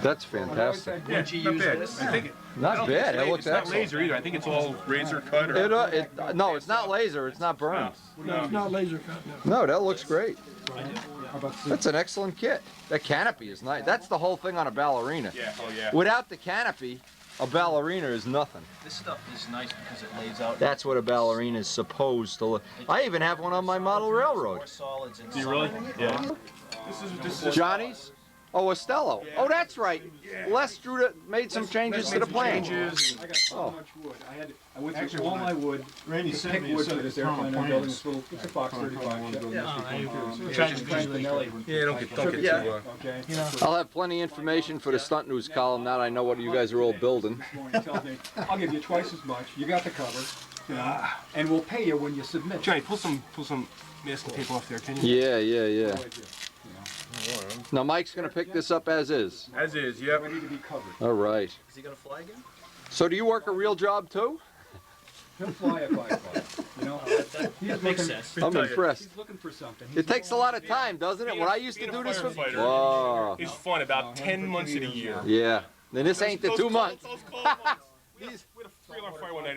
That's But I always fantastic. had Yeah, good- not bad. I think it. I Not don't think bad. it's It looks it's not excellent. laser either. I think it's all razor cut. Or, No, it's not laser. It's not burned. No, it's not laser cut. No. No, that looks great. How about That's an excellent kit. That canopy is nice. That's the whole thing on a ballerina. Yeah. Oh yeah. Without the canopy, A ballerina is nothing. This stuff is nice because it lays out. That's what a ballerina is supposed to look. I even have one on my model railroad. More solids inside. Do you really? Yeah. This is Johnny's? Oh, Ostello. Oh, that's right. Les made some changes to the plan. I got so much wood. I went through all my wood. Randy to sent pick me a wood set for of this airplane I'm building. This little, it's a Fox 35 ship. Yeah, don't get too. Okay. I'll have plenty of information for the stunt news column now that I know what you guys are all building. Tells me, I'll give you twice as much. You got the cover, you know, and we'll pay you when you submit. Johnny, pull some masking tape off there, can you? Yeah. Now Mike's gonna pick this up as is. As is, yep. Ready to be covered. All right. Is he gonna fly again? So do you work a real job too? He'll fly a firefighter. You know, That makes sense. I'm impressed. he's looking for something. It takes a lot of time, doesn't it? When I used to Being do a this for... firefighter Whoa. is fun about 10 months of the year. Yeah. Then this ain't the Those 2 cold- months. those cold months. We had a 3-alarm fire one night.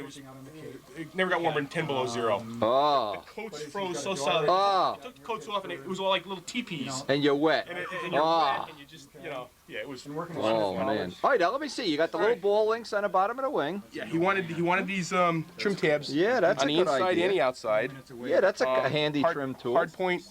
It never got warmer than 10 below zero. Oh. Coats froze so solid. Oh. Took the coats off and it was all like little teepees. And you're wet. And you're Oh. wet and you just, you know, yeah, it was. Oh, man. All right, now let me see. You got the little ball links on the bottom of the wing. Yeah, he wanted these trim tabs. Yeah, that's on a the good inside idea. and the outside. Yeah, that's a handy trim tool. Hard point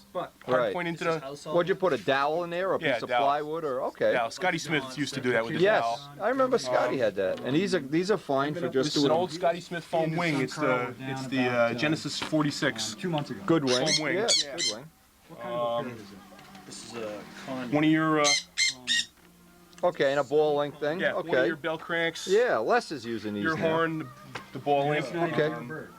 Right. into the. What'd you put, a dowel in there or a Yeah, piece of dowel. plywood or, okay. Yeah, Scotty Smith used to do that with his Yes, dowel. I remember Scotty had that. And these are fine for just This is an doing old Scotty Smith foam wing. It's the Genesis 46 2 months ago. good wing. foam wing. Yeah, Yeah. good wing. What kind of repair is it? This is a con. One of your Okay, and a ball link thing. one of Okay. your bell cranks. Yeah, Les is using these Your now. horn, the ball lamp. It's not Okay. even a bird.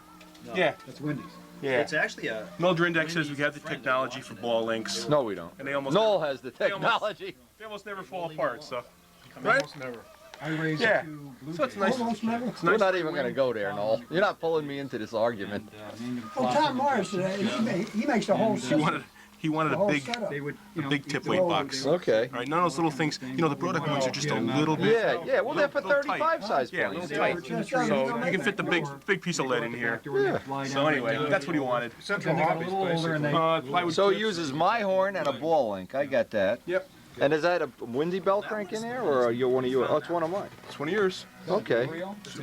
Yeah, That's Wendy's. yeah. It's actually a. Mildred Index says we have the technology for ball links, No, we don't. and they almost Noel has the They almost- technology. they almost never fall apart. So Right? Never. I raised Yeah. 2 blue So it's jays. nice. Almost never. It's We're nice. not even going to go there, Noel. You're not pulling me into this argument. Named them Well, Flopper Tom Morris, he makes the whole He system, wanted the a whole big, setup. They would, you know, big tip they weight would- box. they would- Okay. All right, none of those little things. You know, the product ones are just a little bit. Yeah, well, they're for Little tight. 35 size Yeah, a planes. little tight. So you can fit the big piece of lead in here. Yeah. So anyway, that's what he wanted. Central Then they got a Hobbies, little older and basically. they. Plywood So it tips. uses my horn and a ball link. I got that. Yep. And is that a windy bell crank in there, or are you one of yours? Oh, it's one of mine. It's 20 years. Okay.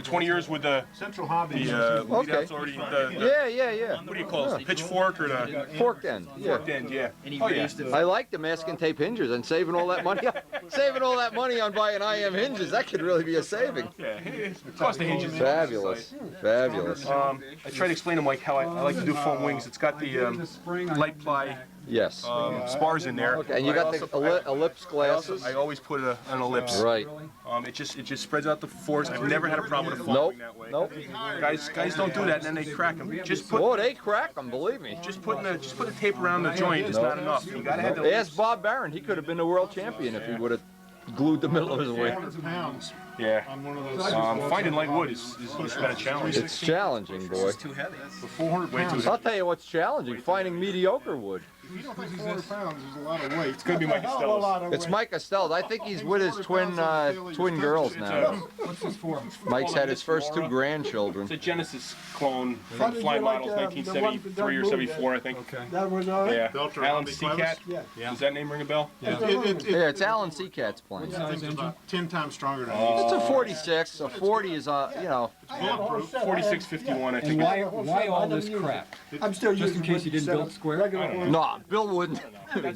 20 years with the Central Hobbies. lead Okay. outs already. The, Yeah. what do you call it? The pitchfork or the Forked end. Yeah. forked end? Yeah. And he Oh yeah. raised it. I like the masking tape hinges and saving all that money. Saving all that money on buying IM hinges. That could really be a saving. Yeah. It cost the hinges. Fabulous. Fabulous. I tried to explain to Mike how I like to do foam wings. It's got the In the spring, I light had ply back. Yes. spars in there. Okay, and you I got the also- ellipse glasses? I always put an ellipse. Right. It just spreads out the force. I've never had a problem with a foam Nope. wing that way. Nope. Guys don't do that, and then they crack them. Just put Oh, they crack them, believe me. put the tape around the joint is not enough. You gotta have the Ask Bob Barron. He could have been the world champion if he would have glued the middle of his wing. 400 pounds yeah. on one of those. Finding light wood is been a challenge. It's challenging, boy. Too heavy. 400 Way too pounds. I'll tell you what's challenging, finding mediocre wood. You don't think 400 pounds is a lot of weight? It's gonna be Mike Costello's. It's Mike Estelle. I think he's with his twin girls now. What's this for? Mike's had his first 2 grandchildren. It's a Genesis clone, How did fly you like, models, the one that 1973 or moved 74, I think. Okay. That was, Yeah. Belcher Alan Hobby Seacat. yeah. Does that name ring a bell? Yeah, it's Alan Seacat's plane. I think it's about 10 times stronger than It's these. a 46. A 40 is Bulletproof. 4651, I And think. why all this crap? I'm still Just using in case you didn't build setup. square? Regular one. No, Bill wouldn't.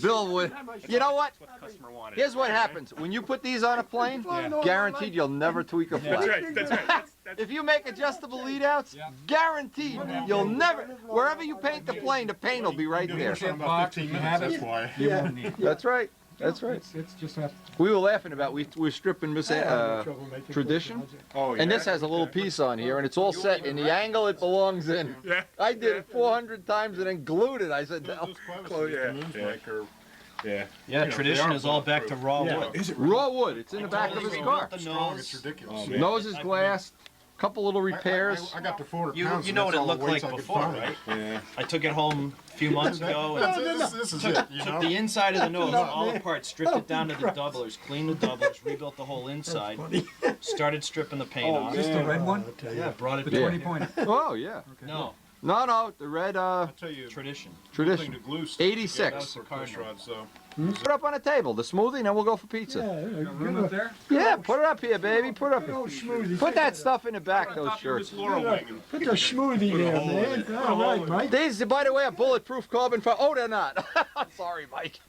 Bill would. You know what? Customer wanted. Here's what happens. When you put these on a plane, guaranteed you'll never tweak a That's flat. right. That's right. That's If you make adjustable lead outs, guaranteed you'll never, wherever you paint the plane, the paint will be right there. In about 15 minutes, that's why. You won't need it. That's right. That's right. It's just a. We were laughing about, we're stripping Miss Tradition, Oh, yeah. and this has a little piece on here, and it's all set in the angle it belongs in. Yeah. I did it 400 times and then glued it. I said, no. Oh, yeah. Yeah. Yeah, tradition is all back to raw wood. Raw wood. It's in the back of his car. The Strong, it's nose. ridiculous. Nose is glass. Couple little repairs. I got to 400 You, pounds. you and know what that's it all the looked weights like I could before, find. right? Yeah. I took it home a few months ago and This is it, you know? took the inside of the nose all apart, stripped it down to the doublers, cleaned the doublers, rebuilt the whole inside, started stripping the paint off. Just the red one? Yeah, brought it The back. 20 pointer. Oh yeah. No, No, the red I'll tell you, Tradition. tradition. the glue stick, 86. for push rod, so. Put it up on the table, the smoothie, and then we'll go for pizza. Room up there? Yeah, put it up here, baby. Put it up Oh, here. smoothie. Put that stuff in the back, On those top of your shirts. Miss Laura wing and Put the smoothie there, man. All right, Mike. These, by the way, are bulletproof carbon fiber. Oh, they're not. Sorry, Mike.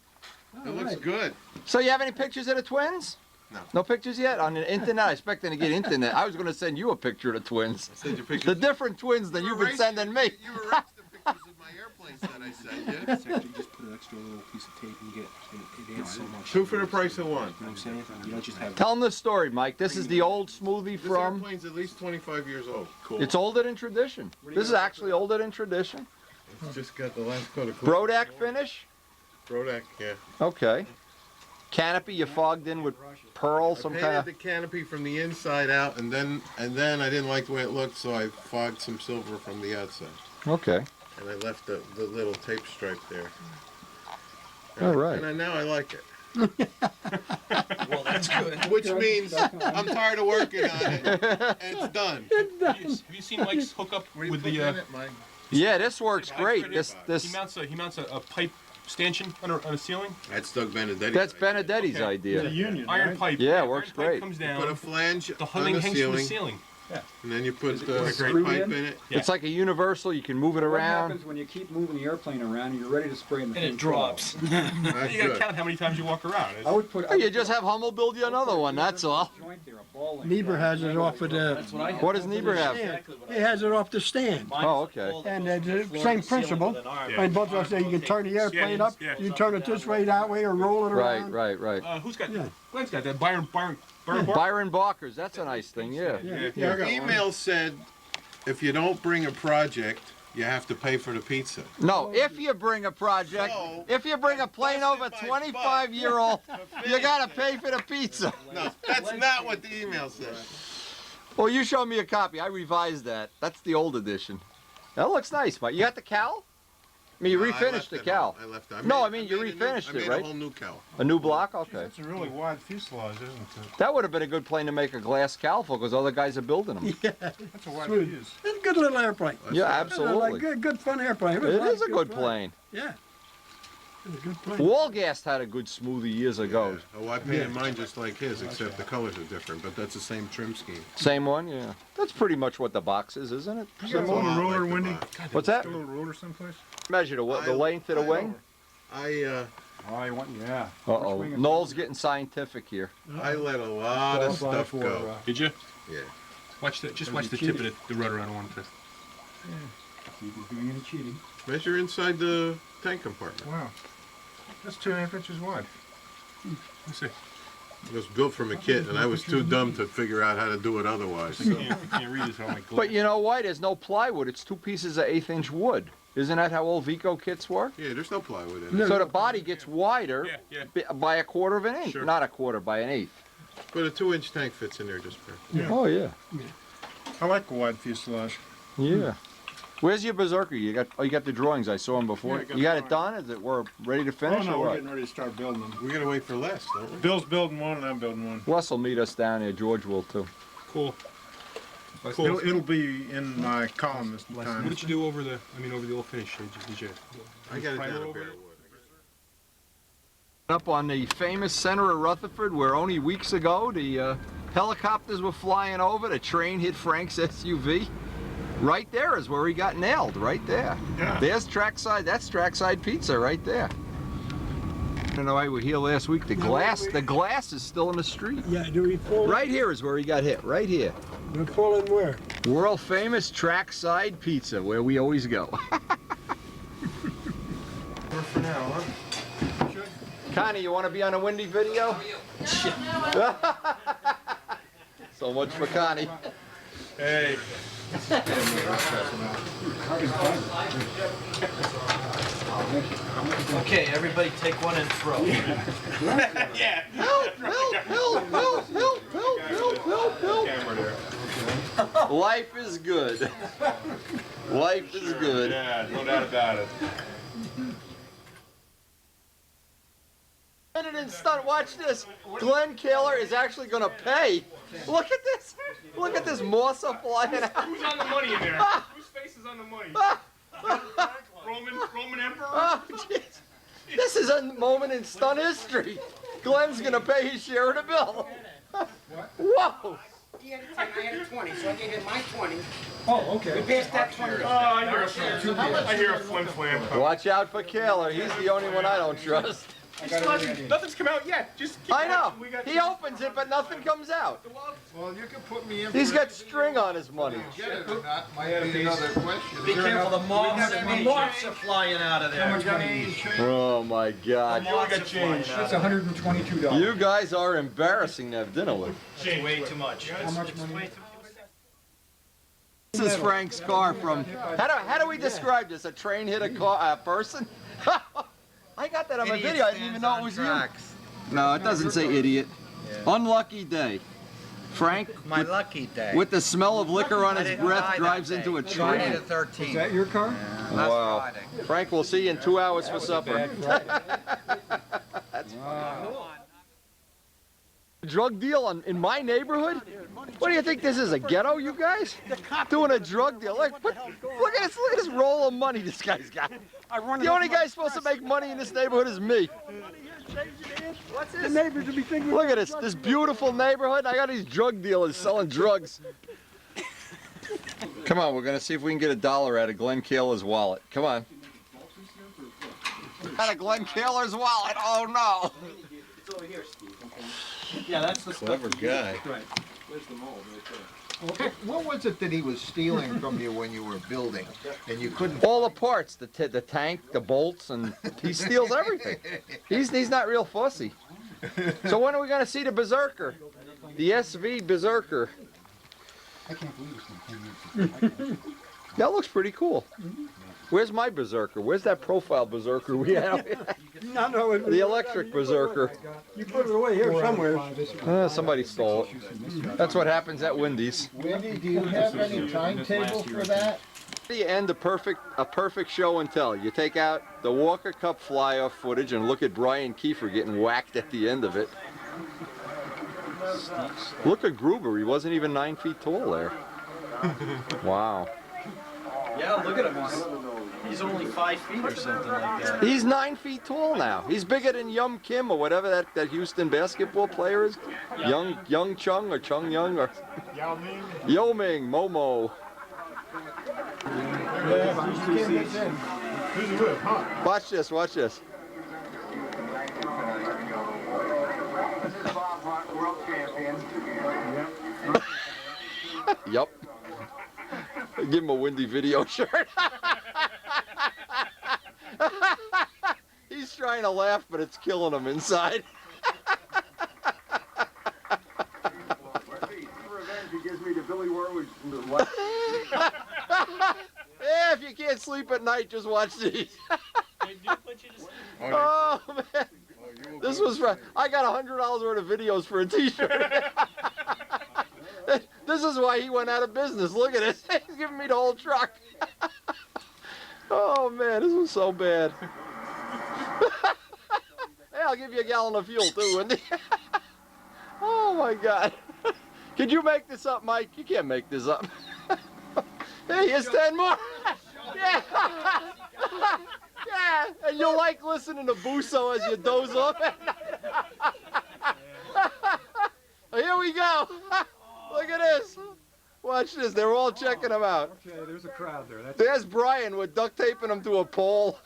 It looks good. So you have any pictures of the twins? No. No pictures yet? On the internet? I expecting to get internet. I was going to send you a picture of the twins. Send your The pictures. different twins that you've been sending me. You erased the pictures of my airplanes that I sent you. Actually, just put an extra little piece of tape and get it adds so much. Two for the price of one. You know what I'm saying? You don't just have. Tell them the story, Mike. This is the old smoothie This from... airplane's at least 25 years old. Cool. It's older than tradition. This is actually older than tradition. It's just got the last coat of Brodak finish? Brodak, yeah. Okay. Canopy you fogged in with pearl, I some painted kind the of... canopy from the inside out, and then I didn't like the way it looked, so I fogged some silver from the outside, Okay. and I left the little tape stripe there. All right. And now I like it. Well, that's good. Which means I'm tired of working on it, and it's done. have you seen Mike's hookup with the? Yeah, this works great. He This mounts a pipe stanchion on a ceiling. That's Doug Benedetti. That's Benedetti's Okay. idea. union, Iron pipe. Yeah, iron works pipe great. Comes You down. put a flange the on thing the hangs from the ceiling, ceiling. and then you put it the screw pipe in? in it. Yeah. It's like a universal. You can move it What around. happens when you keep moving the airplane around and you're ready to spray and the And it thing drops. That's You gotta good. count how many times you walk around. falls? I would put. Oh, you just have Hummel build you another one. That's all. Joint there, a ball length. Niebuhr has it off of the, That's what I have. What does Niebuhr have? he has it off the stand. Oh, okay. And it's the same principle. And both of us say you can turn the airplane up, Yeah. you turn it this way, that way, or roll it Right, around. right. Who's got? Yeah. Glenn's got that. Byron Barker? Byron Barker's. That's a nice thing. Yeah. Yeah, Your I got one. email said, if you don't bring a project, you have to pay for the pizza. No, if you bring a project, So, if you bring a plane over busted my 25-year-old, you gotta pay for the pizza. No, that's not what the email said. Well, you showed me a copy. I revised that. That's the old edition. That looks nice, Mike. You got the cowl? I mean, you No, I refinished left the it cowl. home. I left it. No, made- I mean, you made a new- refinished I it, made right? a whole new cowl. A new block? Okay. That's a really wide fuselage, isn't it? That would have been a good plane to make a glass cowl for because other guys are building them. That's a wide Smooth. fuse. It's a good little airplane. Yeah, Like absolutely. good fun airplane. It is a good plane. Yeah. It's a good plane. Walgast had a good smoothie years ago. Oh, I painted mine just like his, except the colors are different, but that's the same trim scheme. Same one, yeah. That's pretty much what the box is, isn't it? You got a It's a little lot roller, like the Wendy? box. What's that? A little roller someplace? Measure the length of the wing. Oh, you want, yeah. Uh-oh. Swing it. Noel's getting scientific here. I let a lot of 12 by stuff 4, go. Did you? Yeah. Watch the just watch the cheating. tip of the rudder. I don't want to. You doing any cheating? Measure inside the tank compartment. Wow. That's 2.5 inches wide. Let's see. It was built from a kit, and I was too dumb to figure out how to do it otherwise. So. You can't read this. I'm like, But you know why? There's no plywood. It's 2 pieces of 1/8 inch wood. Isn't that how old Vico kits work? Yeah, there's no plywood in No. it. So the body gets wider Yeah. by 1/4 of an inch. Sure. Not 1/4, by 1/8. But a 2-inch tank fits in there just perfect. Yeah. Oh, yeah. I like a wide fuselage. Yeah. Where's your Berserker? You got the drawings. I saw them before. Yeah, I got you got the it done? Is it we're ready to Oh finish no, or we're what? getting ready to start building them. We gotta wait for less, don't we? Bill's building one and I'm building one. Wes will meet us down there. George will too. Cool. It'll be in my column this What time. did you do over the old finish? Did you? I got it Primer down to over bare it? wood. Up on the famous center of Rutherford, where only weeks ago the helicopters were flying over, the train hit Frank's SUV. Right there is where he got nailed, right there. Yeah. There's trackside, that's trackside pizza right there. I don't know why we were here last week. The glass is still in the street. Yeah, do we pull? Right here is where he got hit, right here. We're pulling where? World famous trackside pizza, where we always go. For now, huh? Connie, you want to be on a windy video? So much for Connie. Hey. Okay, everybody take one and throw. Yeah. Help, help, help, help, help, help, help, help, help. Camera there. Life is good. Life is good. Yeah, no doubt about it. minute in stunt. Watch this. Glenn Kaler is actually going to pay. Look at this. Look at this morsel flying out. Who's on the money in there? Whose face is on the money? Roman Emperor? Oh, jeez. This is a moment in stunt history. Glenn's going to pay his share of the bill. Whoa. He had a 10, I had a 20, so I gave him my 20. Oh, okay. Passed that 20. Oh, I hear a flim flam. Watch out for Kaler. He's the only one I don't trust. Nothing's come out yet. Just keep I know. watching. We got He opens it, but nothing comes out. Well, you can put me in. He's got string on his money. Get it or not might be another question. Be careful, the moths are flying out of there. Oh my God. You only got change. That's $122. You guys are embarrassing to have dinner with. Way too much. How much money? This is Frank's car from. How do we describe this? A train hit a person? I got that on my video. I didn't even know it was you. No, it doesn't say idiot. Unlucky day. Frank, My lucky day. with the smell of liquor on I his didn't breath, die drives that into day. a Friday train. the 13th. Is that your car? Last Wow. Friday. Frank, we'll see you in 2 hours for supper. Drug deal in my neighborhood? What do you think this is, a ghetto, you guys? Doing a drug deal. Look at this roll of money this guy's got. The only guy supposed to make money in this neighborhood is me. The neighbors will be thinking. Look at this beautiful neighborhood. I got these drug dealers selling drugs. Come on, we're gonna see if we can get $1 out of Glenn Kaler's wallet. Come on. Out of Glenn Kaler's wallet. Oh no. It's over here, Steve. Yeah, that's the Clever guy. Where's the mold right there? What was it that he was stealing from you when you were building, and you couldn't? All the parts, the tank, the bolts, and he steals everything. He's not real fussy. So when are we gonna see the Berserker? The SV Berserker. I can't believe it's been 10 years. That looks pretty cool. Where's my Berserker? Where's that profile Berserker we have? No, The electric Berserker. you put it away here somewhere. Somebody stole it. That's what happens at Wendy's. Wendy, do you have any timetable for that? How do you end a perfect show and tell? You take out the Walker Cup fly-off footage and look at Brian Kiefer getting whacked at the end of it. Look at Gruber. He wasn't even 9 feet tall there. Wow. Yeah, look at him. He's only 5 feet or something like that. He's 9 feet tall now. He's bigger than Yum Kim or whatever that Houston basketball player is. Young Chung or Chung Young or Yao Ming, Momo. Watch this, watch this. Yep. Give him a Windy Video shirt. He's trying to laugh, but it's killing him inside. Yeah, if you can't sleep at night, just watch these. Oh man, this was right. I got $100 worth of videos for a T-shirt. This is why he went out of business. Look at this. He's giving me the whole truck. Oh man, this was so bad. Hey, I'll give you a gallon of fuel too, Wendy. Oh my God. Could you make this up, Mike? You can't make this up. Hey, here's 10 more. Yeah. Yeah, and you'll like listening to Busso as you doze off at night. Here we go. Look at this. Watch this. They're all checking him out. Okay, there's a crowd there. That's There's Brian with duct taping him to a pole.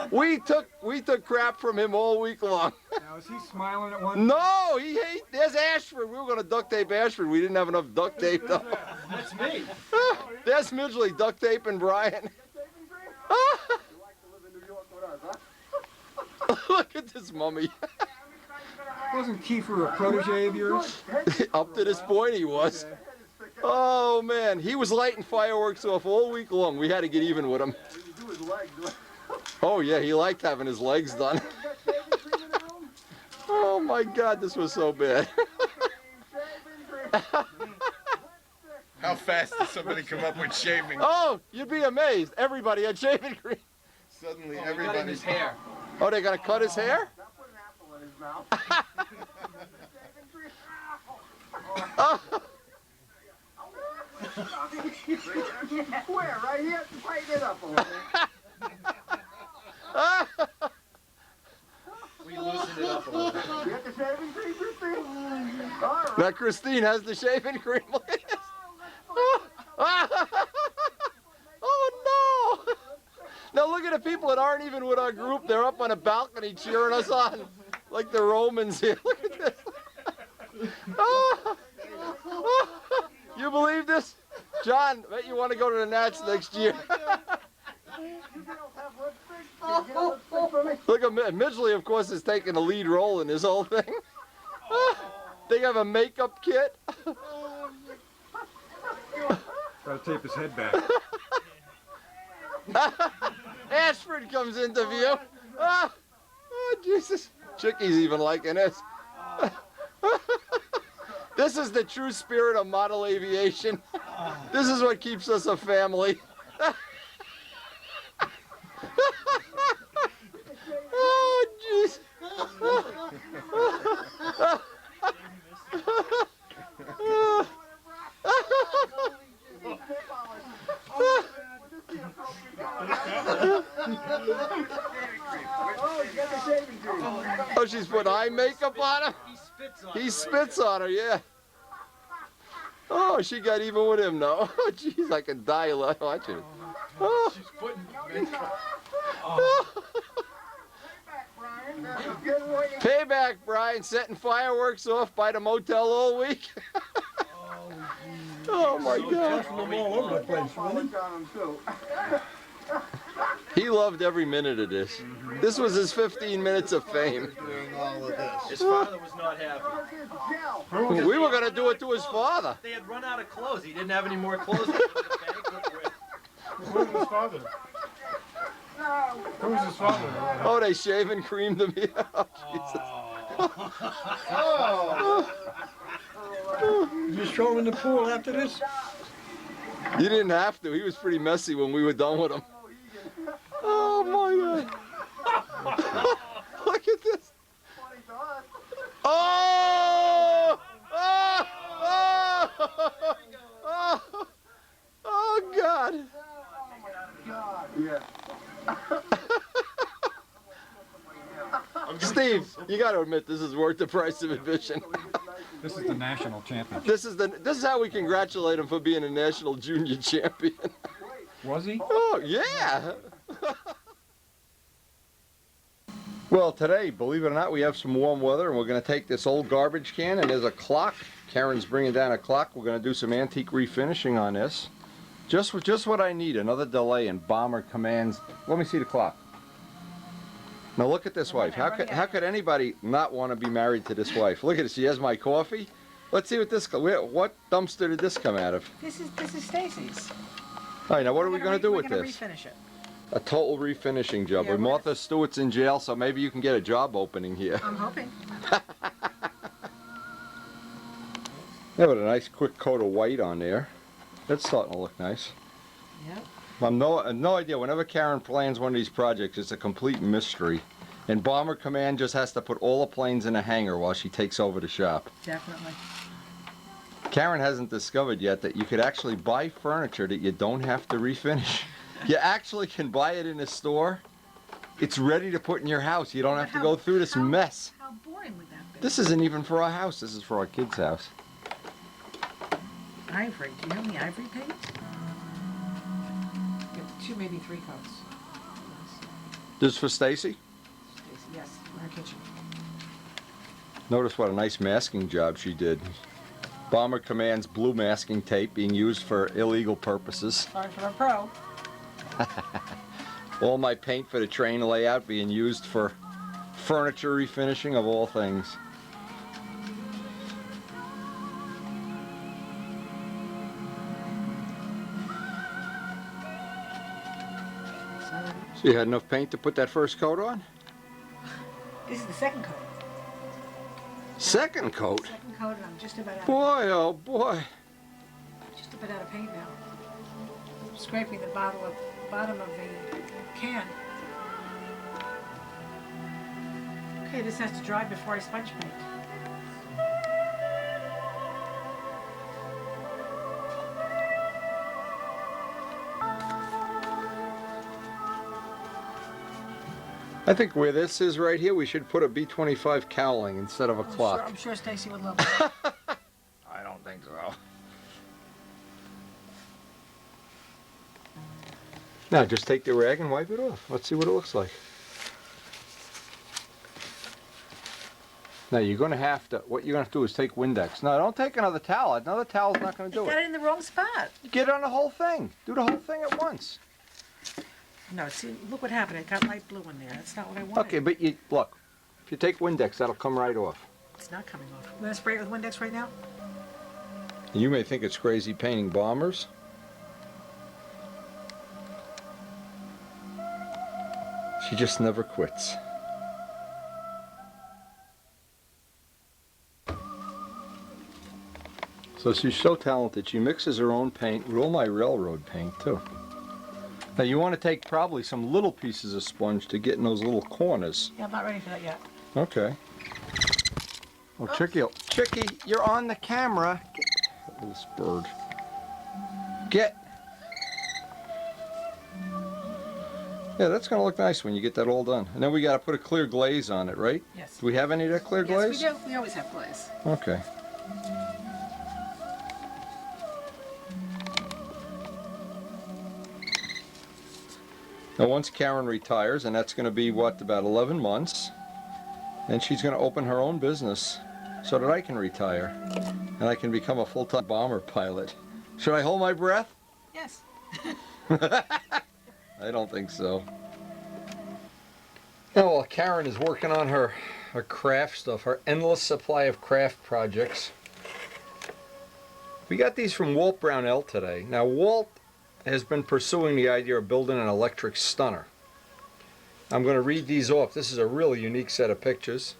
We took crap from him all week long. now, is he smiling at one? No, he hate. There's Ashford. We were gonna duct tape Ashford. We didn't have enough duct tape though. That's me. There's Midgley duct taping Brian. Look at this mummy. Wasn't Kiefer a protege of yours? Up to this point he was. Oh man, he was lighting fireworks off all week long. We had to get even with him. Oh yeah, he liked having his legs done. Oh my God, this was so bad. How fast does somebody come up with shaving? Oh, you'd be amazed. Everybody had shaving cream. Suddenly everybody's hair. Oh, they're gonna cut his hair? now. Where? Right here? Tighten it up a little. We loosened it up a little bit. You got the shaving cream, Christine? All right. Now Christine has the shaving cream. Look at this. Oh no! Now look at the people that aren't even with our group. They're up on a balcony cheering us on, like the Romans here. Look at this. You believe this? John, bet you want to go to the Nats next year. Look at Midgley, of course, is taking the lead role in this whole thing. They have a makeup kit. Gotta tape his head back. Ashford comes into view. Oh, Jesus. Chickie's even liking this. This is the true spirit of model aviation. This is what keeps us a family. Oh, jeez. Oh, she's put eye makeup on him? He spits on her, yeah. Oh, she got even with him now. Oh, jeez, I can die watching it. Oh. Payback, Brian. Setting fireworks off by the motel all week. Oh, my God. Them all over the place, wasn't He loved every minute of this. This was his 15 minutes of fame. Doing all of this. His father was not happy. We were going to do it to his father. They had run out of clothes. He didn't have any more clothes to go to the banquet with. Who was his father? Who was his father? Oh, they shave and creamed him. Oh, Jesus. You throw him in the pool after this? You didn't have to. He was pretty messy when we were done with him. Oh, my God. Look at this. Oh! Oh! Oh! Oh, God. Yeah. Steve, you got to admit this is worth the price of admission. This is the national championship. This is how we congratulate him for being a national junior champion. Was he? Oh, yeah. Well, today, believe it or not, we have some warm weather, and we're going to take this old garbage can, and there's a clock. Karen's bringing down a clock. We're going to do some antique refinishing on this. Just what I need, another delay in Bomber Command's. Let me see the clock. Now look at this wife. How could anybody not want to be married to this wife? Look at it. She has my coffee. Let's see what dumpster did this come out of? This is Stacy's. All right, now what are we going to do with We're gonna this? refinish it. A total refinishing job. Yeah, Well, Martha Stewart's in jail, so maybe you can get a job opening here. I'm hoping. Yeah, but a nice quick coat of white on there. That's starting to look nice. Yep. I've no idea. Whenever Karen plans one of these projects, it's a complete mystery. And Bomber Command just has to put all the planes in a hangar while she takes over the shop. Definitely. Karen hasn't discovered yet that you could actually buy furniture that you don't have to refinish. You actually can buy it in a store. It's ready to put in your house. You don't have to go through this mess. How boring would that be? This isn't even for our house. This is for our kids' house. Ivory. Do you have any ivory paint? Get 2, maybe 3 coats. This is for Stacy. Stacy, yes, in our kitchen. Notice what a nice masking job she did. Bomber Command's blue masking tape being used for illegal purposes. Sorry for a pro. All my paint for the train layout being used for furniture refinishing of all things. So you had enough paint to put that first coat on? This is the second coat. Second coat? Second coat, and I'm just about out. Boy, oh boy. Just about out of paint now. Scraping the bottom of the can. Okay, this has to dry before I sponge paint. I think where this is right here, we should put a B25 cowling instead of a clock. I'm sure Stacy would love it. I don't think so. Now just take the rag and wipe it off. Let's see what it looks like. Now you're going to have to, what you're going to have to do is take Windex. No, don't take another towel. Another towel's not going to do Got it it. in the wrong spot. Get on the whole thing. Do the whole thing at once. No, see, look what happened. It got light blue in there. That's not what I wanted. Okay, but you, look, if you take Windex, that'll come right off. It's not coming off. You want to spray it with Windex right now? You may think it's crazy painting bombers. She just never quits. So she's so talented, she mixes her own paint, Roll My Railroad paint too. Now you want to take probably some little pieces of sponge to get in those little corners. Yeah, I'm not ready for that yet. Okay. Well, Chicky, you're on the camera. Get this bird. Get. Yeah, that's gonna look nice when you get that all done. And then we gotta put a clear glaze on it, right? Yes. Do we have any of that clear glaze? Yes, we do. We always have glaze. Okay. Now once Karen retires, and that's going to be, what, about 11 months, then she's going to open her own business so that I can retire and I can become a full-time bomber pilot. Should I hold my breath? Yes. I don't think so. Now while Karen is working on her craft stuff, her endless supply of craft projects, we got these from Walt Brownell today. Now Walt has been pursuing the idea of building an electric stunner. I'm going to read these off. This is a really unique set of pictures.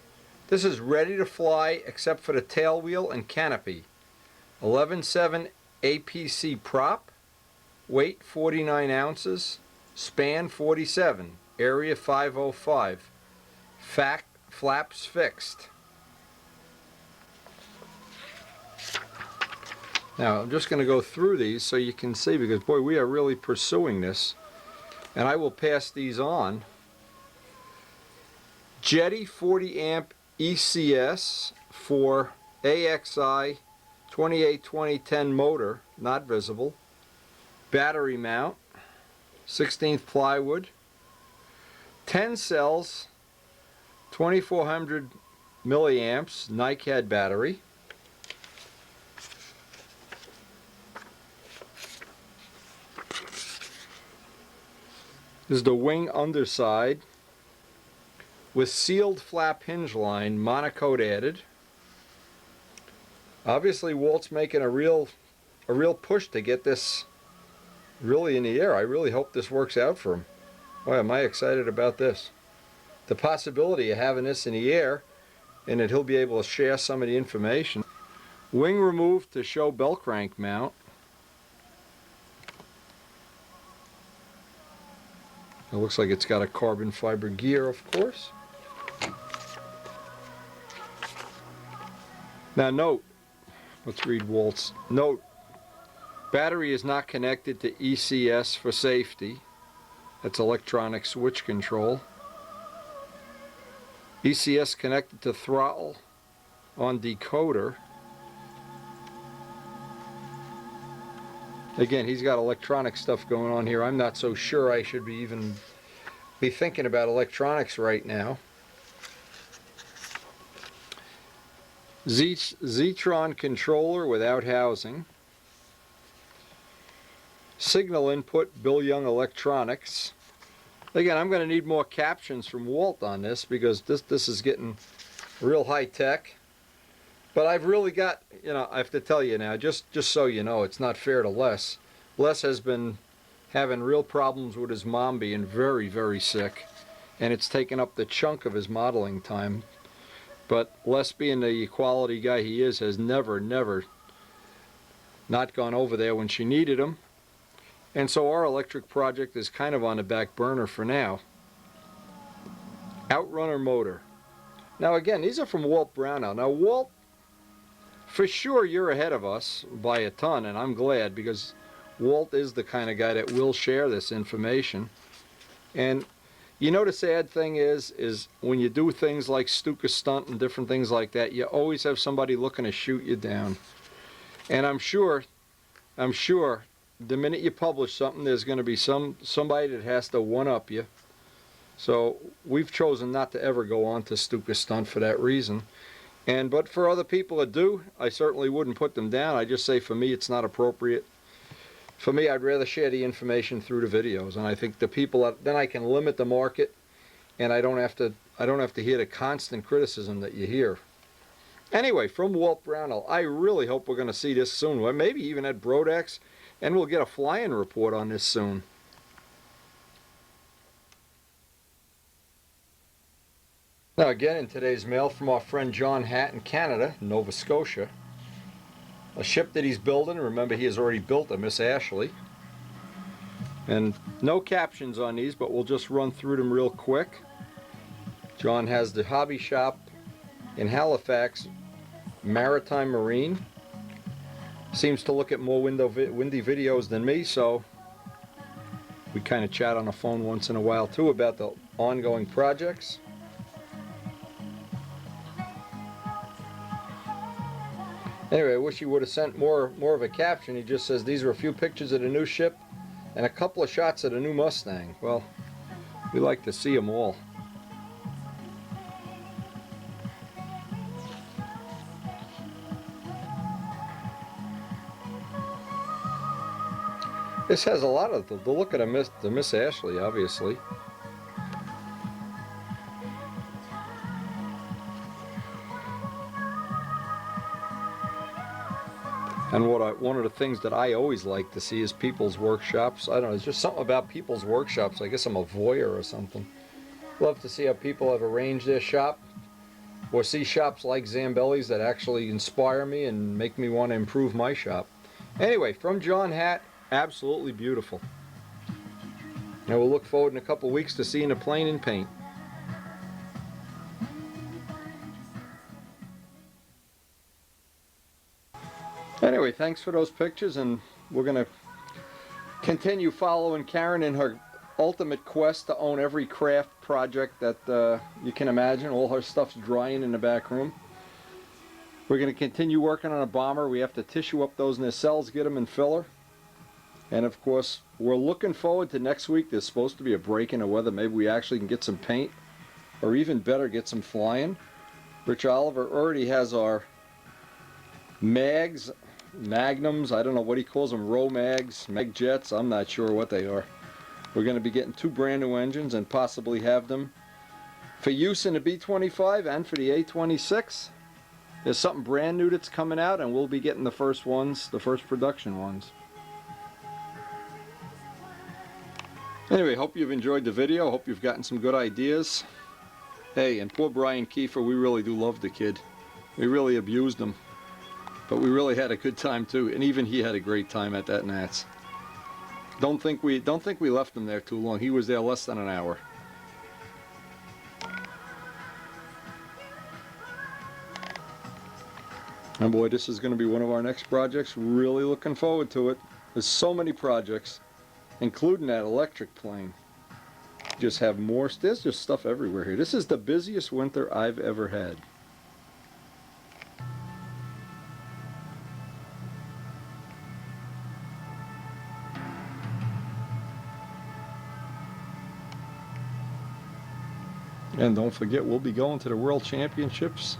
This is ready to fly except for the tail wheel and canopy. 11.7 APC prop, weight 49 ounces, span 47, area 505, flaps fixed. Now I'm just going to go through these so you can see, because boy, we are really pursuing this, and I will pass these on. Jetty 40 amp ECS for AXI 282010 motor, not visible. Battery mount, 16th plywood. 10 cells, 2400 milliamps, NiCad battery. This is the wing underside with sealed flap hinge line, monocoat added. Obviously Walt's making a real push to get this really in the air. I really hope this works out for him. Boy, am I excited about this. The possibility of having this in the air and that he'll be able to share some of the information. Wing removed to show belt crank mount. It looks like it's got a carbon fiber gear, of course. Now note, let's read Walt's note. Battery is not connected to ECS for safety. That's electronic switch control. ECS connected to throttle on decoder. Again, he's got electronic stuff going on here. I'm not so sure I should be even be thinking about electronics right now. Zetron controller without housing. Signal input, Bill Young Electronics. Again, I'm going to need more captions from Walt on this, because this is getting real high tech. But I've really got, you know, I have to tell you now, just so you know, it's not fair to Les. Les has been having real problems with his mom being very, very sick, and it's taken up the chunk of his modeling time. But Les, being the quality guy he is, has never not gone over there when she needed him. And so our electric project is kind of on the back burner for now. Outrunner motor. Now again, these are from Walt Brownell. Now Walt, for sure you're ahead of us by a ton, and I'm glad, because Walt is the kind of guy that will share this information. And you know the sad thing is when you do things like Stuka Stunt and different things like that, you always have somebody looking to shoot you down. And I'm sure the minute you publish something, there's going to be somebody that has to one-up you. So we've chosen not to ever go on to Stuka Stunt for that reason. But for other people that do, I certainly wouldn't put them down. I just say for me it's not appropriate. For me, I'd rather share the information through the videos, and I think the people then I can limit the market, and I don't have to hear the constant criticism that you hear. Anyway, from Walt Brownell, I really hope we're going to see this soon. Well, maybe even at Brodex, and we'll get a fly-in report on this soon. Now again, in today's mail from our friend John Hatt in Canada, Nova Scotia. A ship that he's building. Remember, he has already built a Miss Ashley. And no captions on these, but we'll just run through them real quick. John has the hobby shop in Halifax, Maritime Marine. Seems to look at more windy videos than me, so we kind of chat on the phone once in a while too about the ongoing projects. Anyway, I wish he would have sent more of a caption. He just says these are a few pictures of the new ship and a couple of shots of the new Mustang. Well, we like to see them all. This has a lot of the look of the Miss Ashley, obviously. And one of the things that I always like to see is people's workshops. I don't know, there's just something about people's workshops. I guess I'm a voyeur or something. Love to see how people have arranged their shop, or see shops like Zambelli's that actually inspire me and make me want to improve my shop. Anyway, from John Hatt, absolutely beautiful. And we'll look forward in a couple weeks to seeing the plane in paint. Anyway, thanks for those pictures, and we're going to continue following Karen in her ultimate quest to own every craft project that you can imagine. All her stuff's drying in the back room. We're going to continue working on a bomber. We have to tissue up those nacelles, get them in filler. And of course, we're looking forward to next week. There's supposed to be a break in the weather. Maybe we actually can get some paint, or even better, get some flying. Rich Oliver already has our Magnums, I don't know what he calls them, Romags, Mag Jets, I'm not sure what they are. We're going to be getting 2 brand new engines and possibly have them for use in the B-25 and for the A-26. There's something brand new that's coming out, and we'll be getting the first ones, the first production ones. Anyway, hope you've enjoyed the video. Hope you've gotten some good ideas. Hey, and poor Brian Kiefer, we really do love the kid. We really abused him. But we really had a good time too, and even he had a great time at that Nats. Don't think we left him there too long. He was there less than an hour. And boy, this is going to be one of our next projects. Really looking forward to it. There's so many projects, including that electric plane. Just have more. There's just stuff everywhere here. This is the busiest winter I've ever had. And don't forget, we'll be going to the World Championships.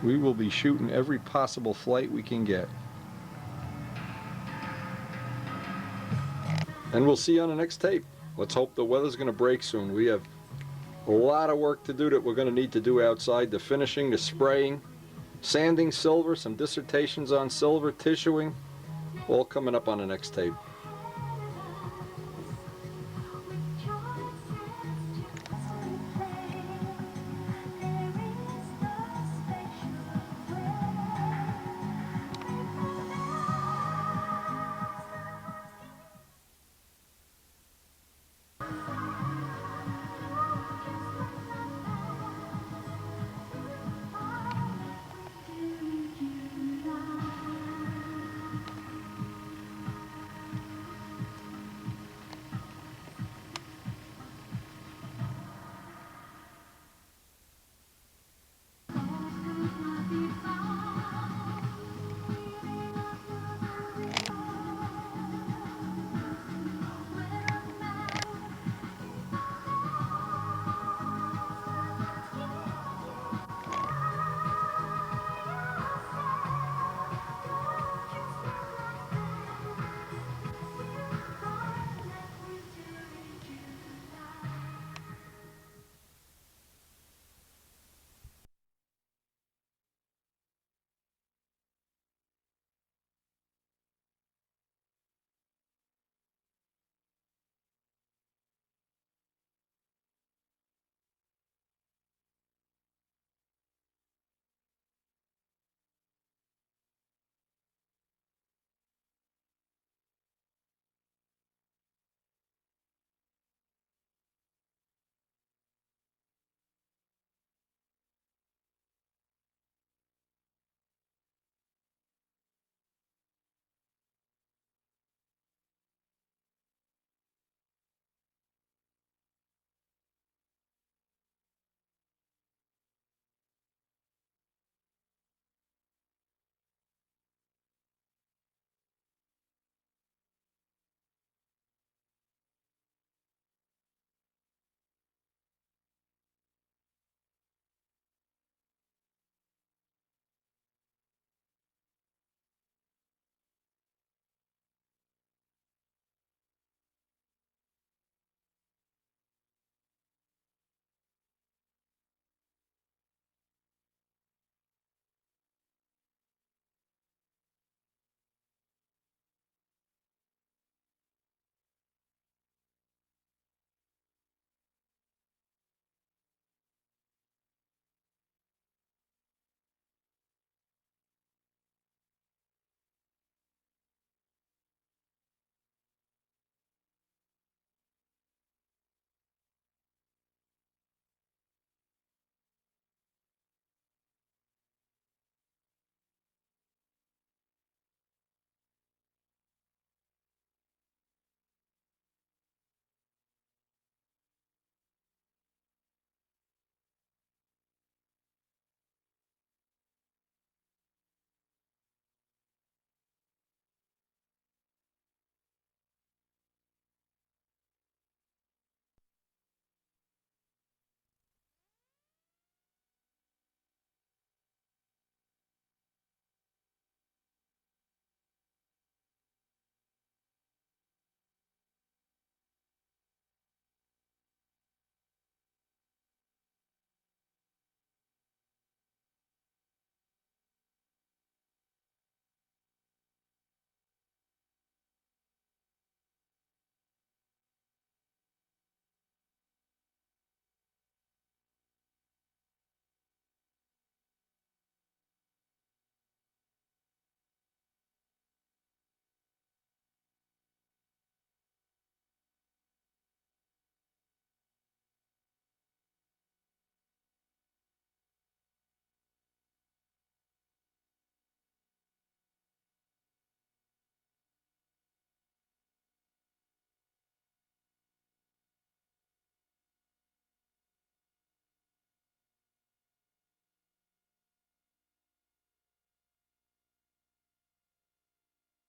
We will be shooting every possible flight we can get. And we'll see you on the next tape. Let's hope the weather's going to break soon. We have a lot of work to do that we're going to need to do outside. The finishing, the spraying, sanding silver, some dissertations on silver, tissuing, all coming up on the next tape.